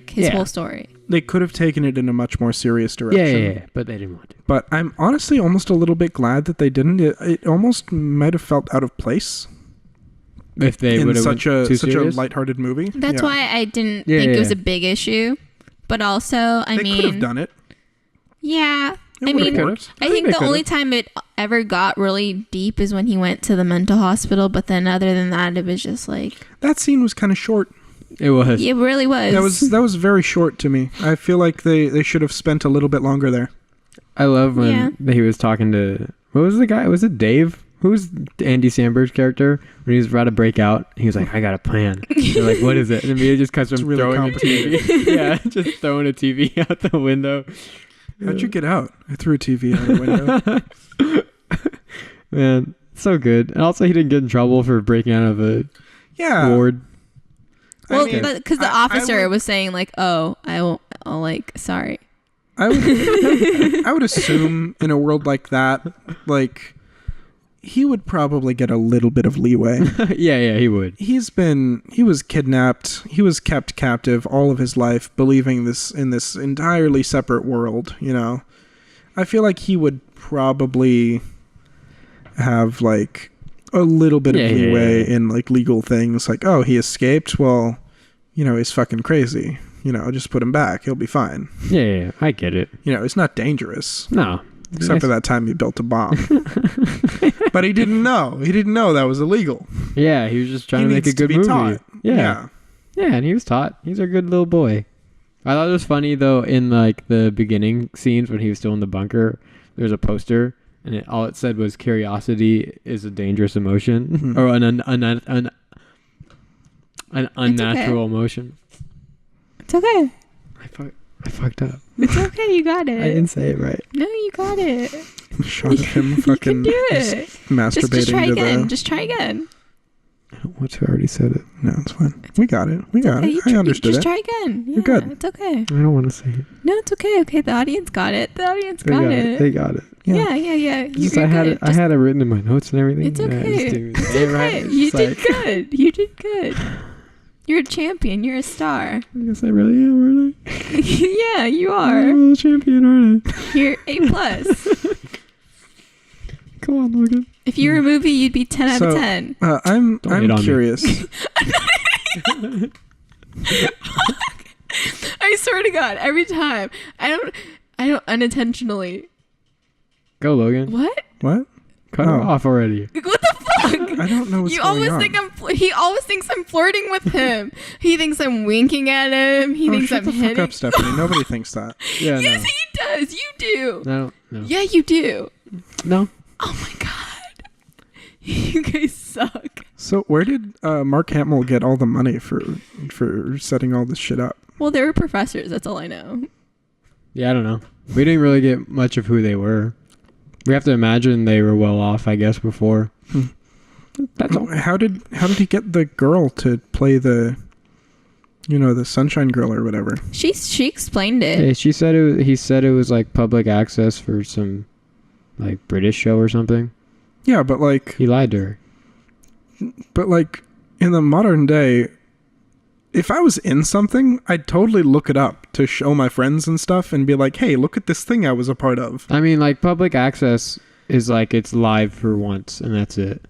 his whole story. They could have taken it in a much more serious direction. Yeah, but they didn't want to. But I'm honestly almost a little bit glad that they didn't. It almost might have felt out of place if they would have such a lighthearted movie. That's why I didn't think it was a big issue. But also, they could have done it. Yeah. I think the only time it ever got really deep is when he went to the mental hospital. But then other than that, it was just like... That scene was kind of short. It was. It really was. That was very short to me. I feel like they should have spent a little bit longer there. I love when he was talking to... What was the guy? Was it Dave? Who's Andy Samberg's character? When he was about to break out, he was like, I got a plan. They're like, what is it? And it just cuts from really throwing a TV. Yeah, just throwing a TV out the window. How'd you get out? I threw a TV out the window. Man, so good. And also, he didn't get in trouble for breaking out of a ward. Well, because the officer was saying like, "Oh, I'll like, sorry." I would assume in a world like that, like he would probably get a little bit of leeway. Yeah, he would. He was kidnapped. He was kept captive all of his life, believing in this entirely separate world. I feel like he would probably have like a little bit of leeway in like legal things. Like, oh, he escaped. Well, he's fucking crazy. Just put him back. He'll be fine. Yeah, I get it. It's not dangerous. No. Except for that time he built a bomb. But he didn't know. He didn't know that was illegal. Yeah, he was just trying to make a good movie. Taught. Yeah, and he was taught. He's a good little boy. I thought it was funny, though, in like the beginning scenes when he was still in the bunker, there's a poster, and all it said was curiosity is a dangerous emotion, or an unnatural emotion. It's okay. I fucked up. It's okay. You got it. I didn't say it right. No, you got it. Shot of him fucking you can do it. Masturbating just try to again. the... Just try again. What? Who already said it? No, it's fine. We got it. We got it. I understood just it. Try again. Yeah, You're good. It's okay. I don't want to say it. No, it's okay. Okay, the audience got it. The audience got it. They got it. Yeah. I had it written in my notes and everything. It's okay. It's okay. Right. You did good. You did good. You're a champion. You're a star. I guess I really am, aren't I? Yeah, you are. I'm a champion, aren't I? You're A+. Come on, Logan. If you were a movie, you'd be 10 out of 10. I'm curious. I swear to God, every time I don't unintentionally. Go, Logan. What? Cut it off already. What the fuck? I don't know what's going on. He always thinks I'm flirting with him. He thinks I'm winking at him. He thinks I'm hitting. Shut the fuck up, Stephanie. Nobody thinks that. Yeah, yes, he does. You do. No. Yeah, you do. No. Oh my God. You guys suck. So where did Mark Hamill get all the money for setting all this shit up? Well, they were professors. That's all I know. Yeah, I don't know. We didn't really get much of who they were. We have to imagine they were well off, I guess, before. That's all. How did he get the girl to play the You know, the Sunshine Girl or whatever. She explained it. Hey, he said it was like public access for some like British show or something. Yeah, but like he lied to her. But like in the modern day, if I was in something, I'd totally look it up to show my friends and stuff and be like, hey, look at this thing I was a part of. I mean, like public access is like it's live for once and that's it.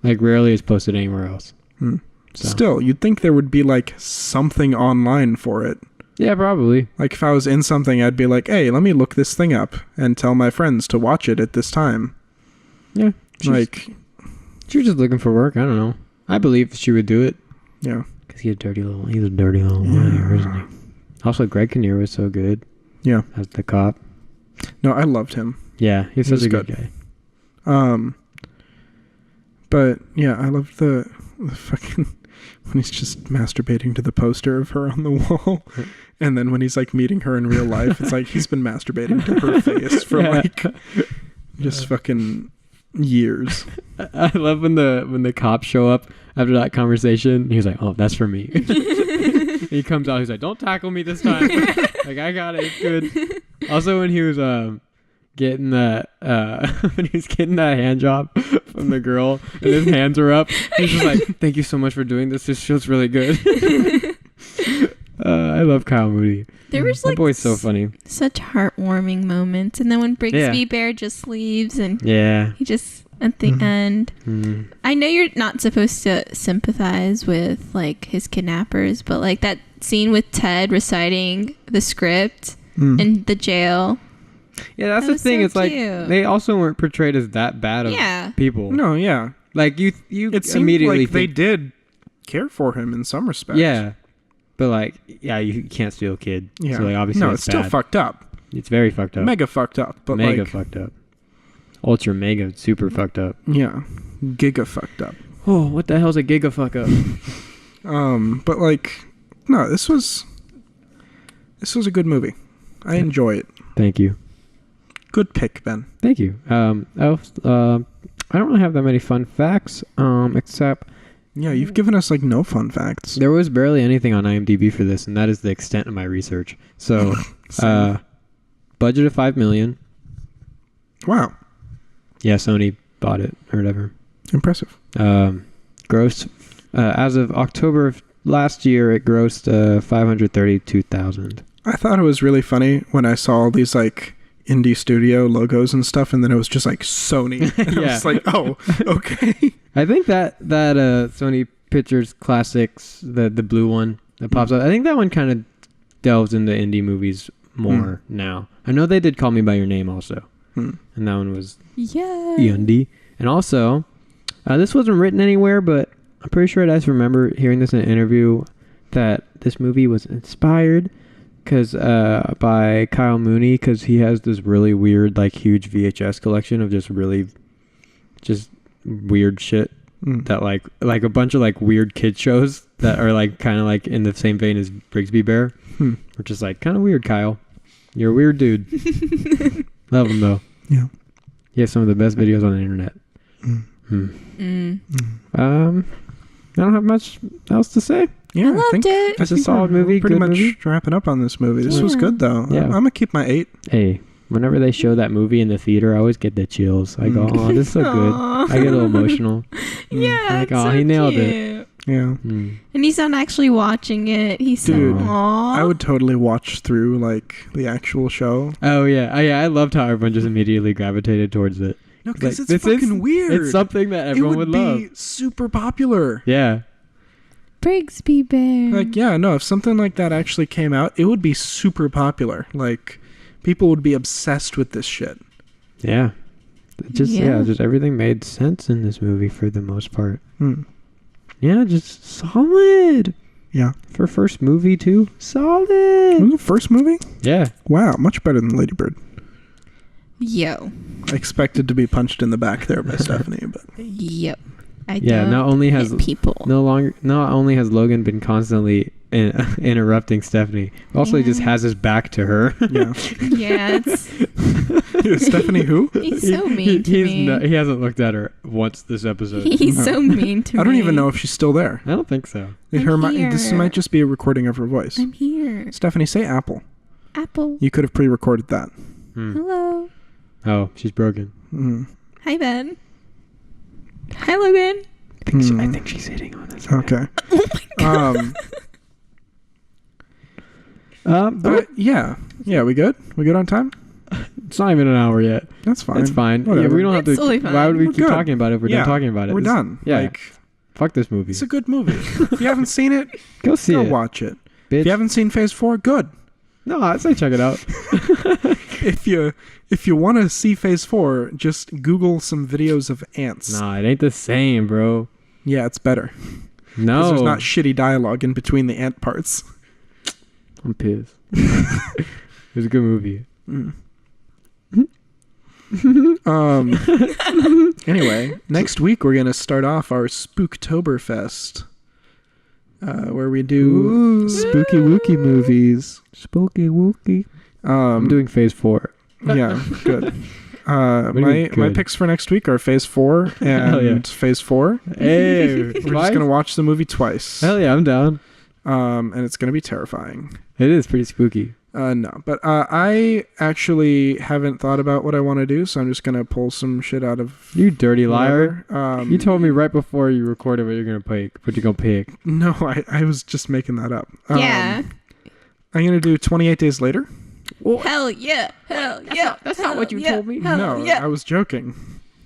Like rarely is posted anywhere else. So. Still, you'd think there would be like something online for it. Yeah, probably. Like if I was in something, I'd be like, hey, let me look this thing up and tell my friends to watch it at this time. Yeah. Like, she was just looking for work. I don't know. I believe she would do it. Yeah. Because he's a dirty little liar, isn't he? Also, Greg Kinnear was so good. Yeah. As the cop. No, I loved him. Yeah, he's such a good guy. But yeah, I loved the fucking when he's just masturbating to the poster of her on the wall, and then when he's like meeting her in real life, it's like he's been masturbating to her face for like just fucking years. I love when the cops show up after that conversation. He's like, "Oh, that's for me." He comes out. He's like, "Don't tackle me this time." Like I got it. It's good. Also, when he was getting that when he was getting that hand job from the girl and his hands were up, he's just like, "Thank you so much for doing this. This feels really good." I love Kyle Moody. There was that like boy's so funny. Such heartwarming moments, and then when Brigsby Bear just leaves and he just at the end. I know you're not supposed to sympathize with like his kidnappers, but like that scene with Ted reciting the script in the jail. Yeah, that's the thing. So it's like they also weren't portrayed as that bad of people. No, yeah. Like you it seemed immediately like they did care for him in some respects. Yeah. But like, yeah, you can't steal a kid. Yeah. So like obviously it's still fucked up. It's very fucked up. Mega fucked up. But mega like, fucked up. Ultra mega super fucked up. Yeah. Giga fucked up. Oh, what the hell's a giga fuck up? But like, no, this was a good movie. I enjoy it. Thank you. Good pick, Ben. Thank you. I don't really have that many fun facts, except... Yeah, you've given us like no fun facts. There was barely anything on IMDb for this, and that is the extent of my research. So, budget of $5 million. Wow. Yeah, Sony bought it or whatever. Impressive. Gross, as of October of last year, it grossed $532,000. I thought it was really funny when I saw all these like indie studio logos and stuff, and then it was just like Sony. And I was like, oh, okay. I think that Sony Pictures Classics, the blue one that pops up, I think that one kind of delves into indie movies more now. I know they did Call Me By Your Name also. And that one was indie. And also, this wasn't written anywhere, but I'm pretty sure I just remember hearing this in an interview that this movie was inspired by Kyle Mooney, because he has this really weird, like, huge VHS collection of just weird shit that like a bunch of like weird kid shows that are like kind of like in the same vein as Brigsby Bear, which is like kind of weird. Kyle, you're a weird dude. Love him though. Yeah, he has some of the best videos on the internet. I don't have much else to say. Yeah, I loved it. It's a solid movie. Pretty good much movie. wrapping up on this movie. This was good though. Yeah. I'm gonna keep my 8. Hey, whenever they show that movie in the theater, I always get the chills. I go, oh, this is so good. I get a little emotional. Yeah, like, oh, so he nailed cute. it. Yeah. And he's not actually watching it. He's Dude, aw. I would totally watch through like the actual show. Oh yeah, I loved how everyone just immediately gravitated towards it. No, because like, it's fucking weird. It's something that everyone would love. It would be super popular. Yeah. Brigsby Bear. Like, yeah, no, if something like that actually came out, it would be super popular. Like, people would be obsessed with this shit. Yeah. Just everything made sense in this movie for the most part. Yeah, just solid. Yeah. For first movie too. Solid. Was it first movie? Yeah. Wow, much better than Lady Bird. Yo. I expected to be punched in the back there by Stephanie, but Yep. Not only has people. Not only has Logan been constantly interrupting Stephanie. Also, he just has his back to her. Yeah. Yeah, it's Stephanie who? he's so mean to me. He hasn't looked at her once this episode. He's so mean to me. I don't even know if she's still there. I don't think so. This might just be a recording of her voice. I'm here. Stephanie, say apple. Apple. You could have pre-recorded that. Hello. Oh, she's broken. Hi, Ben. Hi, Logan. I think she's hitting on us. Okay. Oh my god. Yeah. We good? We good on time? It's not even an hour yet. That's fine. It's fine. Whatever. Yeah, we don't have It's to. totally fine. Why would we We're keep good. talking about it if we're done talking about it? We're done. Yeah. Like, fuck this movie. it's a good movie. If you haven't seen it, Go see go it. watch it. Bitch. If you haven't seen Phase 4, good. No, I'd say check it out. If you want to see Phase 4, just Google some videos of ants. Nah, it ain't the same, bro. Yeah, it's better. No. 'Cause there's not shitty dialogue in between the ant parts. I'm pissed. It was a good movie. Anyway, next week we're gonna start off our Spooktoberfest, where we do spooky wooky movies. Spooky Wooky. I'm doing Phase 4. Yeah, good. do you mean My good? picks for next week are Phase 4 Hell yeah. and Phase 4. Hey, We're just gonna watch the movie twice. Hell yeah, I'm down. And it's gonna be terrifying. It is pretty spooky. No, but I actually haven't thought about what I want to do, so I'm just gonna pull some shit out of. You dirty liar. whatever. You told me right before you recorded what you're gonna pick. What you gonna pick? No, I was just making that up. Yeah. I'm gonna do 28 Days Later. Hell yeah. Hell yeah. That's not what you told me. Hell No, yeah. I was joking.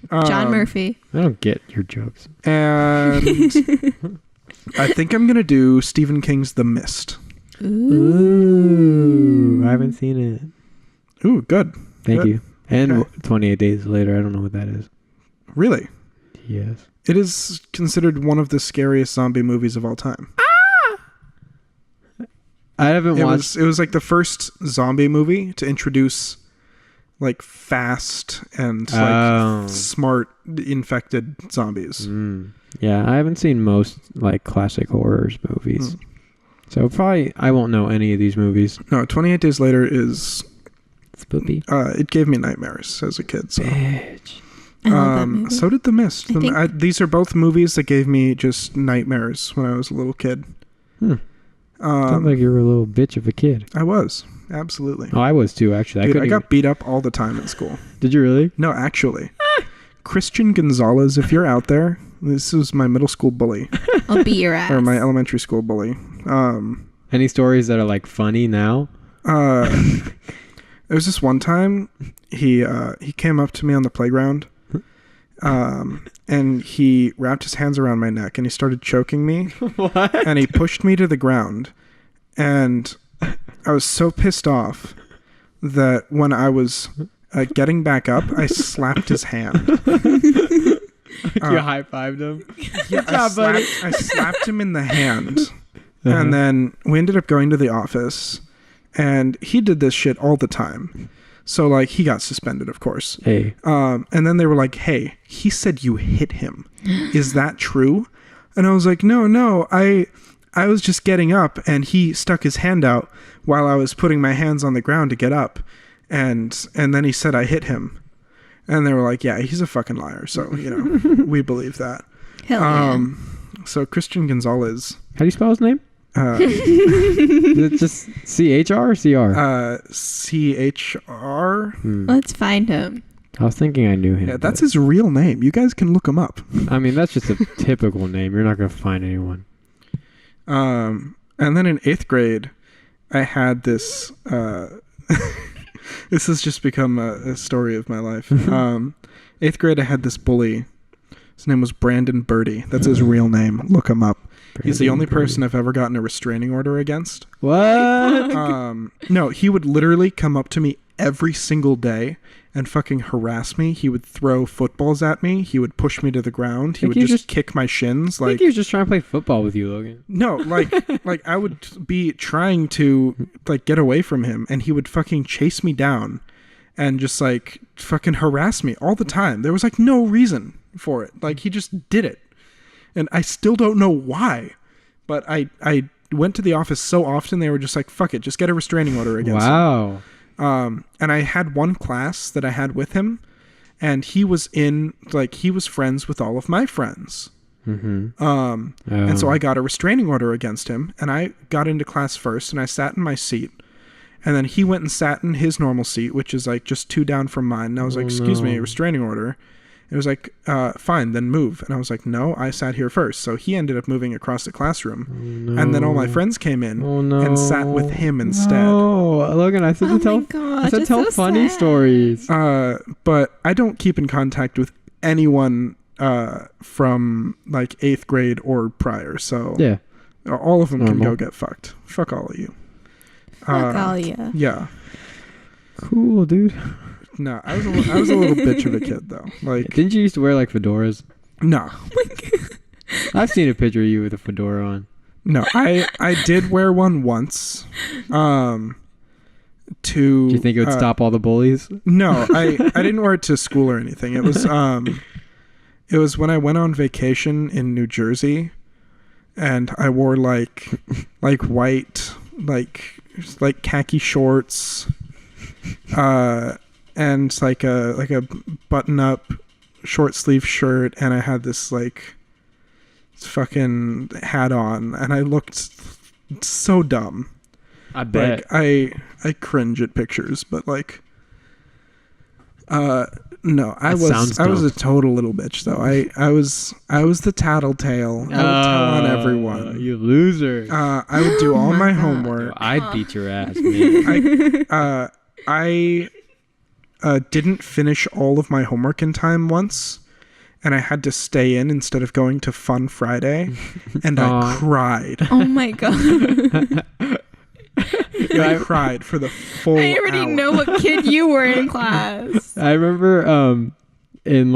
John Murphy. I don't get your jokes. And I think I'm gonna do Stephen King's The Mist. Ooh, I haven't seen it. Ooh, good. Thank Good. you. And Okay. 28 Days Later. I don't know what that is. Really? Yes. It is considered one of the scariest zombie movies of all time. I haven't watched. It was like the first zombie movie to introduce like fast and like smart infected zombies. Yeah, I haven't seen most like classic horrors movies. So probably I won't know any of these movies. No, 28 Days Later is Spooky. it gave me nightmares as a kid. So. Bitch. I love that movie. So did The Mist. I think- These are both movies that gave me just nightmares when I was a little kid. Sounds like you were a little bitch of a kid. I was, absolutely. Oh, I was too, actually. Dude, I couldn't got beat up all the time in school. Did you really? No, actually. Christian Gonzalez, if you're out there, this was my middle school bully. I'll beat your ass. Or my elementary school bully. Any stories that are like funny now? There was this one time he came up to me on the playground, and he wrapped his hands around my neck and he started choking me. What? And he pushed me to the ground, and I was so pissed off that when I was getting back up, I slapped his hand. You high-fived him? Yeah, I slapped him in the hand. And then we ended up going to the office, and he did this shit all the time. So, like, he got suspended, of course. Hey. And then they were like, hey, he said you hit him. Is that true? And I was like, no, I was just getting up, and he stuck his hand out while I was putting my hands on the ground to get up. And then he said I hit him. And they were like, yeah, he's a fucking liar. So, we believe that. Hell yeah. So Christian Gonzalez. How do you spell his name? Is it just C-H-R or C-R? C-H-R. Let's find him. I was thinking I knew him. Yeah, that's his real name. You guys can look him up. I mean, that's just a typical name. You're not going to find anyone. And then in 8th grade, I had this... this has just become a story of my life. 8th grade, I had this bully. His name was Brandon Birdie. That's his real name. Look him up. He's the only person I've ever gotten a restraining order against. What? No, he would literally come up to me every single day and fucking harass me. He would throw footballs at me. He would push me to the ground. He would just kick my shins. I think he was just trying to play football with you, Logan. No, like I would be trying to like get away from him, and he would fucking chase me down and just like fucking harass me all the time. There was like no reason for it. Like he just did it. And I still don't know why, but I went to the office so often they were just like, fuck it, just get a restraining order against him. And I had one class that I had with him, and he was friends with all of my friends. And so I got a restraining order against him, and I got into class first, and I sat in my seat, and then he went and sat in his normal seat, which is like just 2 down from mine. And I was like, excuse me, restraining order. It was like, fine, then move. And I was like, no, I sat here first. So he ended up moving across the classroom. And then all my friends came in and sat with him instead. Oh, Logan, I said to tell funny stories. But I don't keep in contact with anyone from like 8th grade or prior. So yeah, all of them can go get fucked. Fuck all of you. Fuck all of you. Yeah. Cool, dude. No, I was a little bitch of a kid though. Like, didn't you used to wear like fedoras? No. I've seen a picture of you with a fedora on. No, I did wear one once. Do you think it would stop all the bullies? No, I didn't wear it to school or anything. It was when I went on vacation in New Jersey, and I wore like white like khaki shorts, and like a button up short sleeve shirt, and I had this like fucking hat on, and I looked so dumb. I bet. Like, I cringe at pictures, but like no, I was a total little bitch though. I was the tattletale. I would tell on everyone. You loser. I would do all my homework. I'd beat your ass, man. I didn't finish all of my homework in time once, and I had to stay in instead of going to Fun Friday, and I cried. Oh my god. I cried for the full I already hour. know what kid you were in class. I remember in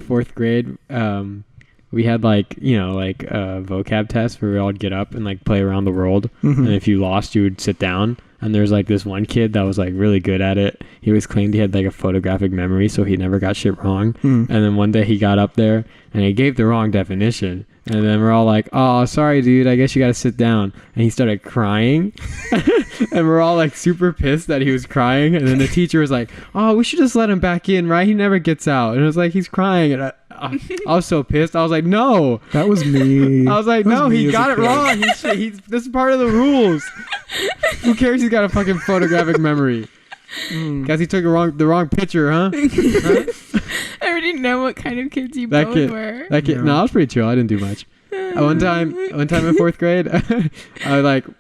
4th grade, we had a vocab test where we all would get up and like play around the world. And if you lost, you would sit down. And there's like this one kid that was like really good at it. He was claimed he had like a photographic memory, so he never got shit wrong. And then one day he got up there and he gave the wrong definition. And then we're all like, oh, sorry, dude, I guess you got to sit down. And he started crying. And we're all like super pissed that he was crying. And then the teacher was like, oh, we should just let him back in, right? He never gets out. And it was like, he's crying. And I was so pissed. I was like, no. That was me. I was like, no, he got it wrong. This is part of the rules. Who cares he's got a fucking photographic memory? Guess he took the wrong picture, huh? I already know what kind of kids you both were. That kid, no, I was pretty chill. I didn't do much. One time in 4th grade,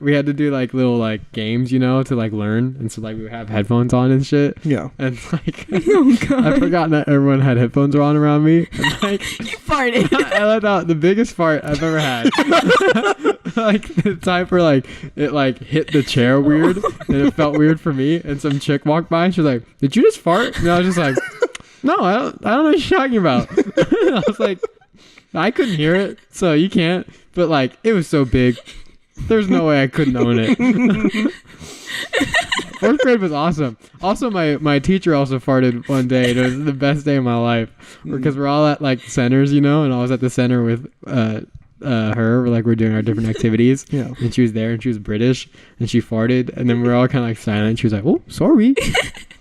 we had to do like little like games, to like learn, and so like we would have headphones on and shit. Yeah. And like, oh god, I forgot that everyone had headphones on around me. And, like, you farted. I let out the biggest fart I've ever had. Like the time for like it like hit the chair weird, and it felt weird for me. And some chick walked by, and she was like, "Did you just fart?" And I was just like, "No, I don't know what you're talking about." I was like, I couldn't hear it, so you can't. But like, it was so big, there's no way I couldn't own it. 4th grade was awesome. Also, my teacher also farted one day. And it was the best day of my life because we're all at like centers, and I was at the center with her. We're doing our different activities. Yeah. And she was there, and she was British, and she farted, and then we're all kind of like silent. She was like, "Oh, sorry."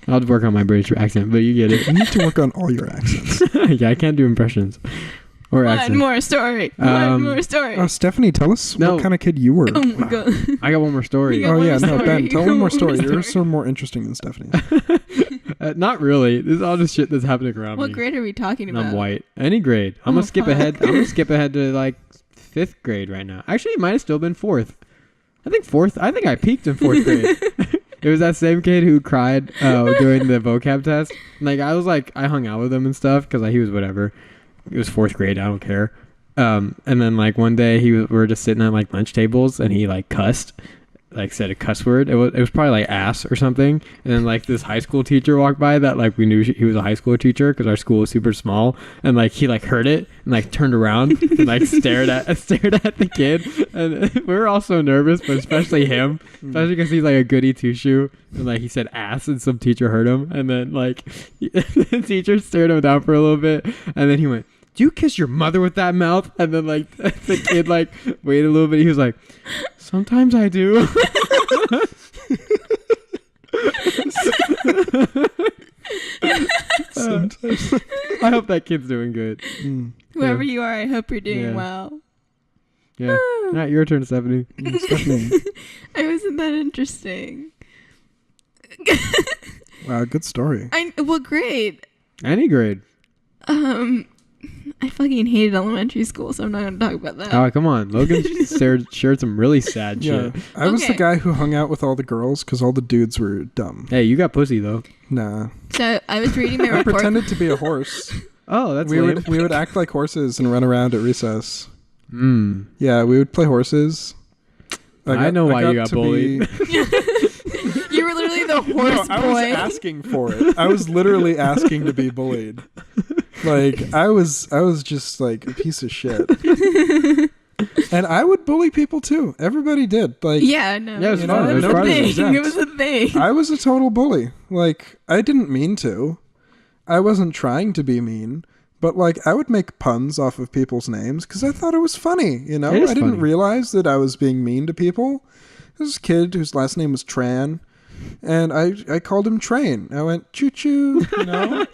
I'll work on my British accent, but you get it. You need to work on all your accents. Yeah, I can't do impressions. Or One more story. One more story. Stephanie, tell us what kind of kid you were. Oh my god. I got one more story. Oh yeah, no, Ben, tell one more story. Story. Yours are more interesting than Stephanie's. Not really. This is all just shit that's happening around me. What grade are we talking And about? I'm white. Any grade. I'm gonna skip ahead. I'm gonna skip ahead to like 5th grade right now. Actually, it might have still been 4th. I think 4th. I think I peaked in 4th grade. It was that same kid who cried during the vocab test. Like I hung out with him and stuff because he was whatever. It was 4th grade. I don't care. And then like one day we were just sitting at like lunch tables, and he like cussed, like said a cuss word. It was probably like ass or something. And then like this high school teacher walked by that like we knew he was a high school teacher because our school was super small. And like he like heard it and like turned around and like stared at the kid. And we were all so nervous, but especially him, especially because he's like a goody two shoe. And like he said ass, and some teacher heard him. And then like the teacher stared him down for a little bit, and then he went, do you kiss your mother with that mouth? And then like the kid like waited a little bit. He was like, sometimes I do. Sometimes. I hope that kid's doing good. Whoever you are, I hope you're doing well. Yeah. All right, your turn, Stephanie. Stephanie. I wasn't that interesting. Wow, good story. Well, great. Any grade. I fucking hated elementary school, so I'm not gonna talk about that. Oh, come on. Logan shared some really sad shit. I was the guy who hung out with all the girls because all the dudes were dumb. Hey, you got pussy, though. Nah. So I was reading my I report. pretended to be a horse. Oh, that's we lame. would act like horses and run around at recess. Mm. Yeah, we would play horses. I know why you got bullied. You were literally the horse boy. I was asking for it. I was literally asking to be bullied. Like I was just like a piece of shit. And I would bully people too. Everybody did. Like yeah, no. Yeah, it was fun. It was a thing. It was a thing. I was a total bully. Like I didn't mean to. I wasn't trying to be mean. But, like, I would make puns off of people's names because I thought it was funny, you know? I didn't realize that I was being mean to people. There was a kid whose last name was Tran, and I called him Train. I went, choo-choo, you know?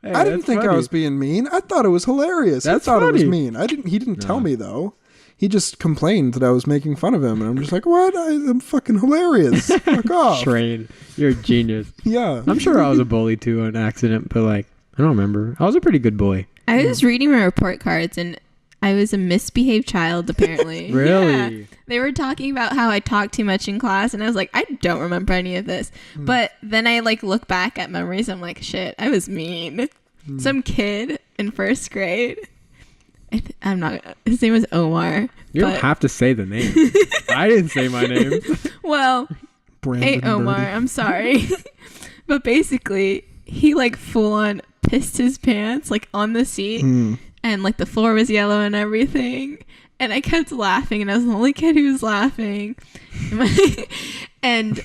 Hey, I didn't think I was being mean. I thought it was hilarious. I thought it was mean. He didn't tell me, though. He just complained that I was making fun of him, and I'm just like, what? I'm fucking hilarious. Fuck off. Train. You're a genius. Yeah. I'm sure I was a bully, too, on accident, but, like, I don't remember. I was a pretty good boy. I was reading my report cards and I was a misbehaved child, apparently. Really? Yeah. They were talking about how I talked too much in class and I was like, I don't remember any of this. But then I like look back at memories. I'm like, shit, I was mean. Some kid in first grade. I'm not, his name was Omar. You don't have to say the name. I didn't say my name. Well, Brandon hey Omar, Birdie. I'm sorry. But basically, he like full on pissed his pants like on the seat and like the floor was yellow and everything, and I kept laughing and I was the only kid who was laughing. And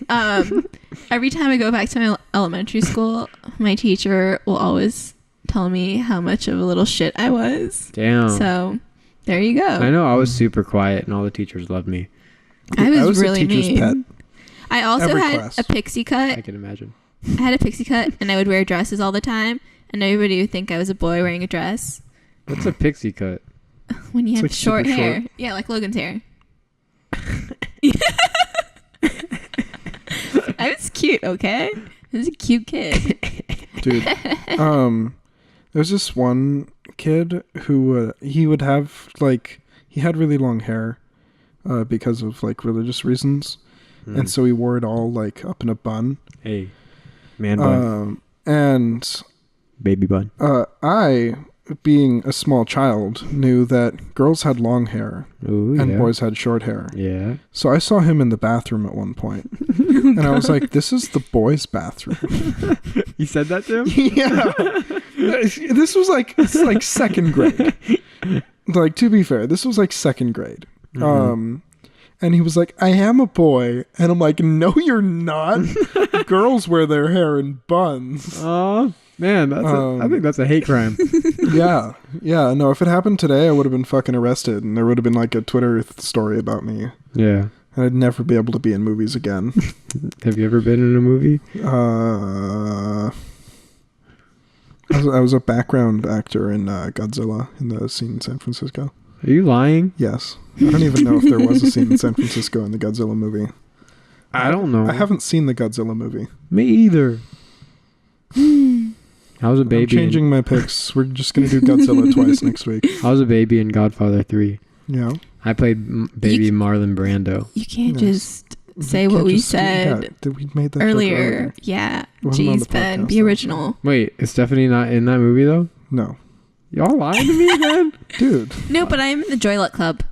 every time I go back to my elementary school, my teacher will always tell me how much of a little shit I was. Damn. So there you go. I know I was super quiet and all the teachers loved me. I was really a teacher's mean. pet. I also Every had class. a pixie cut. I can imagine. I had a pixie cut and I would wear dresses all the time, and everybody would think I was a boy wearing a dress. What's a pixie cut? When you It's have like short super hair. short. Yeah, like Logan's hair. I was cute, okay? I was a cute kid. Dude, there's this one kid who he would have like he had really long hair because of like religious reasons, and so he wore it all like up in a bun. Hey, man bun. And Baby bun. I, being a small child, knew that girls had long hair Ooh, and yeah. boys had short hair. Yeah. So I saw him in the bathroom at one point, and I was like, "This is the boys' bathroom." You said that to him? Yeah. This was like second grade. Like, to be fair, this was like second grade. And he was like, "I am a boy," and I'm like, "No, you're not. Girls wear their hair in buns." Oh man, that's I think that's a hate crime. Yeah. No, if it happened today, I would have been fucking arrested, and there would have been like a Twitter story about me. Yeah. And I'd never be able to be in movies again. Have you ever been in a movie? I was a background actor in Godzilla in the scene in San Francisco. Are you lying? Yes. I don't even know if there was a scene in San Francisco in the Godzilla movie. I don't know. I haven't seen the Godzilla movie. Me either. I was a baby. I'm changing my picks. We're just going to do Godzilla twice next week. I was a baby in Godfather 3. Yeah. I played baby Marlon Brando. You can't Nice. just say You what can't we just- said we made that joke earlier. Yeah. Wasn't on Jeez, the Ben. podcast, Be though. original. Wait, is Stephanie not in that movie though? No. Y'all lying to me again? Dude. No, but I'm in the Joyluck Club.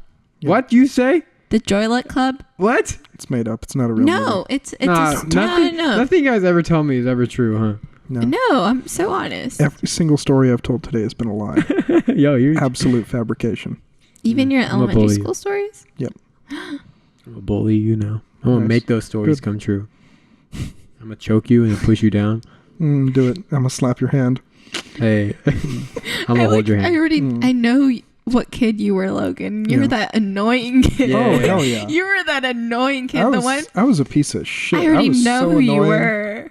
Yeah. What you say? The Joyluck Club? What? It's made up. It's not a real No, movie. it's Nah, just nothing, no. nothing you guys ever tell me is ever true, huh? No. No, I'm so honest. Every single story I've told today has been a lie. Yo, you. Absolute fabrication. Even your I'm a elementary bully. school stories? I'm a bully, you know. I'm gonna Nice. make those stories Good. come true. I'm gonna choke you and push you down. Do it. I'm going to slap your hand. Hey, I'm gonna hold your hand. I know what kid you were, Logan. You were that annoying kid. Yeah. Oh, hell yeah. You were that annoying kid. I was a piece of shit. I already know so who you annoying.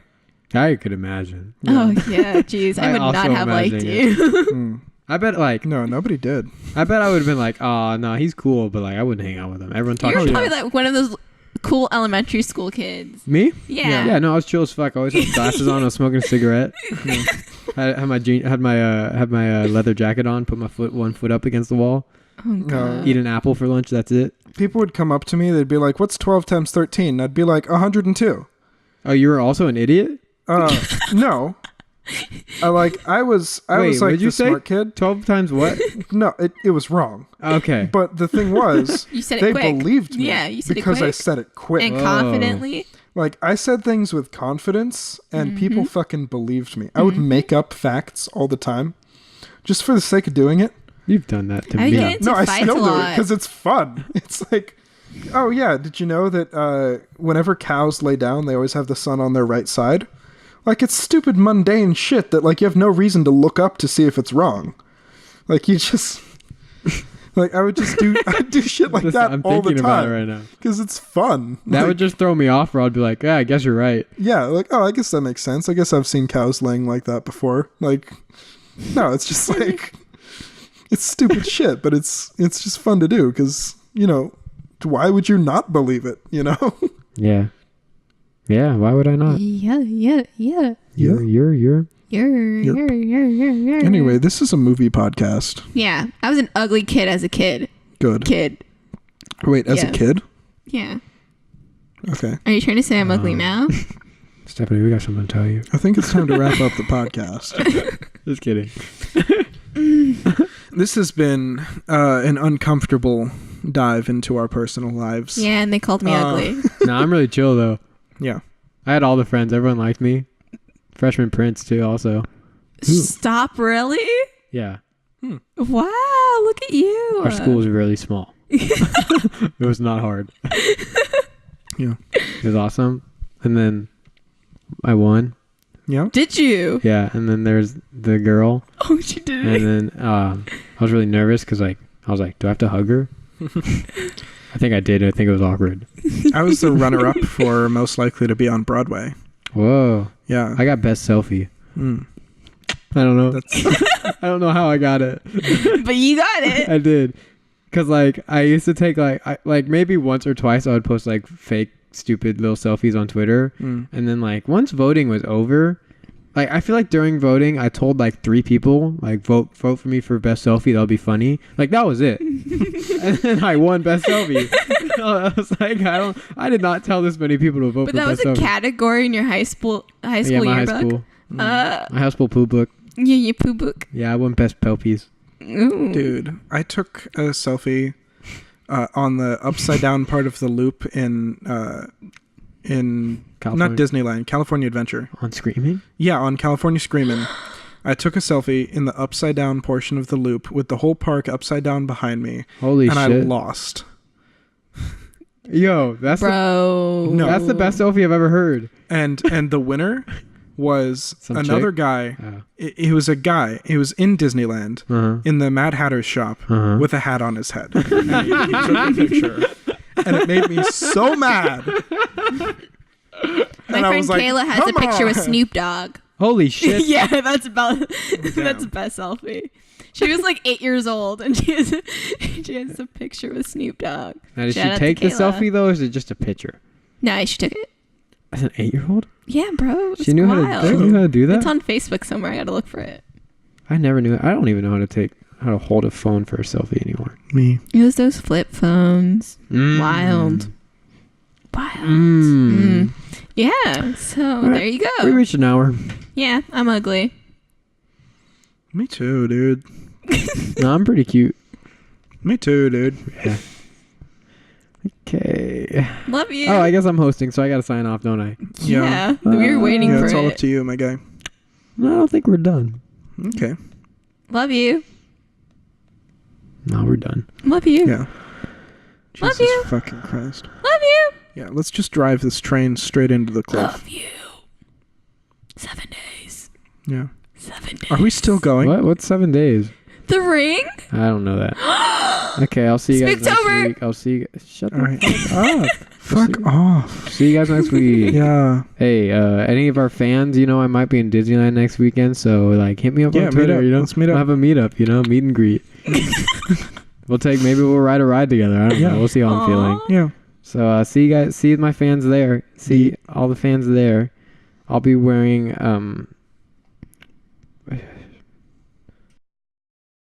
I were. could imagine. Yeah. Oh, yeah. Jeez. I would not also have liked you. I bet, like... No, nobody did. I bet I would have been like, oh, no, he's cool, but, like, I wouldn't hang out with him. Everyone talks You were shit. probably like one of those cool elementary school kids. Me? Yeah. Yeah, no, I was chill as fuck. I always had glasses on. I was smoking a cigarette. I had my leather jacket on, put my one foot up against the wall, Oh, God. eat an apple for lunch, that's it. People would come up to me. They'd be like, what's 12 times 13? I'd be like, 102. Oh, you were also an idiot? No. I was Wait, like what'd you the say? smart kid. 12 times what? No, it was wrong. Okay. But the thing was, You said it they quick. believed me. Yeah, you said it because I quick. said it quick. And Whoa. confidently. Like, I said things with confidence, and people fucking believed me. I would make up facts all the time, just for the sake of doing it. You've done that to I me. get into No, I fights still a do it lot. because it's fun. It's like, oh yeah, did you know that whenever cows lay down, they always have the sun on their right side? Like, it's stupid, mundane shit that, like, you have no reason to look up to see if it's wrong. Like, you just... Like, I'd do shit like that I'm all the thinking about time. it right now. Because it's fun. That would just throw me off, or I'd be like, I guess you're right. Yeah, like, oh, I guess that makes sense. I guess I've seen cows laying like that before. Like, no, it's just like... It's stupid shit, but it's just fun to do because, you know, why would you not believe it, you know? Yeah. Yeah, why would I not? Yeah. You're. Anyway, this is a movie podcast. Yeah. I was an ugly kid as a kid. Good. Kid. Wait, as Yeah. a kid? Yeah. Okay. Are you trying to say I'm ugly now? Stephanie, we got something to tell you. I think it's time to wrap up the podcast. Just kidding. This has been an uncomfortable dive into our personal lives. Yeah, and they called me ugly. No, I'm really chill, though. Yeah. I had all the friends. Everyone liked me. Freshman Prince, too, also. Stop, really? Yeah. Wow, look at you. Our school was really small. It was not hard. Yeah. It was awesome. And then I won. Yeah. Did you? Yeah. And then there's the girl. Oh, she did it. And then I was really nervous because, like, I was like, do I have to hug her? I think I did. I think it was awkward. I was the runner-up for most likely to be on Broadway. Whoa. Yeah. I got best selfie. Mm. I don't know. That's I don't know how I got it. But you got it. I did. Because, like, I used to take, like maybe once or twice I would post, like, fake, stupid little selfies on Twitter. And then, like, once voting was over, like, I feel like during voting, I told, like, 3 people, like, vote for me for best selfie. That'll be funny. Like, that was it. And then I won best selfie. I was like, I did not tell this many people to vote But for that was best a selfie. category in your high school Yeah, my yearbook. high school. My high school poo book. Yeah, your poo book. Yeah, I won best pelpies. Ooh. Dude, I took a selfie on the upside down part of the loop in California. not Disneyland, California Adventure. On Screaming? Yeah, on California Screamin'. I took a selfie in the upside down portion of the loop with the whole park upside down behind me. Holy and shit. I lost. Yo, that's Bro. No. that's the best selfie I've ever heard. And the winner was Some another chick? guy. Oh. He was a guy. He was in Disneyland in the Mad Hatter's shop with a hat on his head. And he took a picture. And it made me so mad. My friend Kayla has a picture with Snoop Dogg. Holy shit. Yeah, that's about that's the best selfie. She was like 8 years old and she has a picture with Snoop Dogg. Now, did Shout she out to take the Kayla. selfie, though, or is it just a picture? No, she took it. As an 8-year-old? Yeah, bro. She knew how to do that? It's on Facebook somewhere. I gotta look for it. I never knew. I don't even know how to hold a phone for a selfie anymore. Me. It was those flip phones. Wild. Yeah, so right. there you go. We reached an hour. Yeah, I'm ugly. Me too, dude. No, I'm pretty cute. Me too, dude. Yeah. Okay. Love you. Oh, I guess I'm hosting, so I gotta sign off, don't I? Yeah, we were waiting Yeah, for it's all up it. to you, my guy. No, I don't think we're done. Okay. Love you. No, we're done. Love you. Yeah. Love Jesus you. fucking Christ. Love you. Yeah, let's just drive this train straight into the cliff. Love you. 7 days. Yeah. 7 days. Are we still going? What? What's 7 days? The Ring? I don't know that. Okay, I'll see you guys next Spooktober! week. I'll see you. Shut the Alright. fuck up. Fuck off. See you guys next week. Yeah. Hey, any of our fans, I might be in Disneyland next weekend, so like hit me up on Meet Twitter. up. Let's meet We'll up. have a meetup. Meet and greet. Maybe we'll ride a ride together. I don't know. We'll see how I'm feeling. Yeah. So see you guys. See my fans there. See all the fans there. I'll be wearing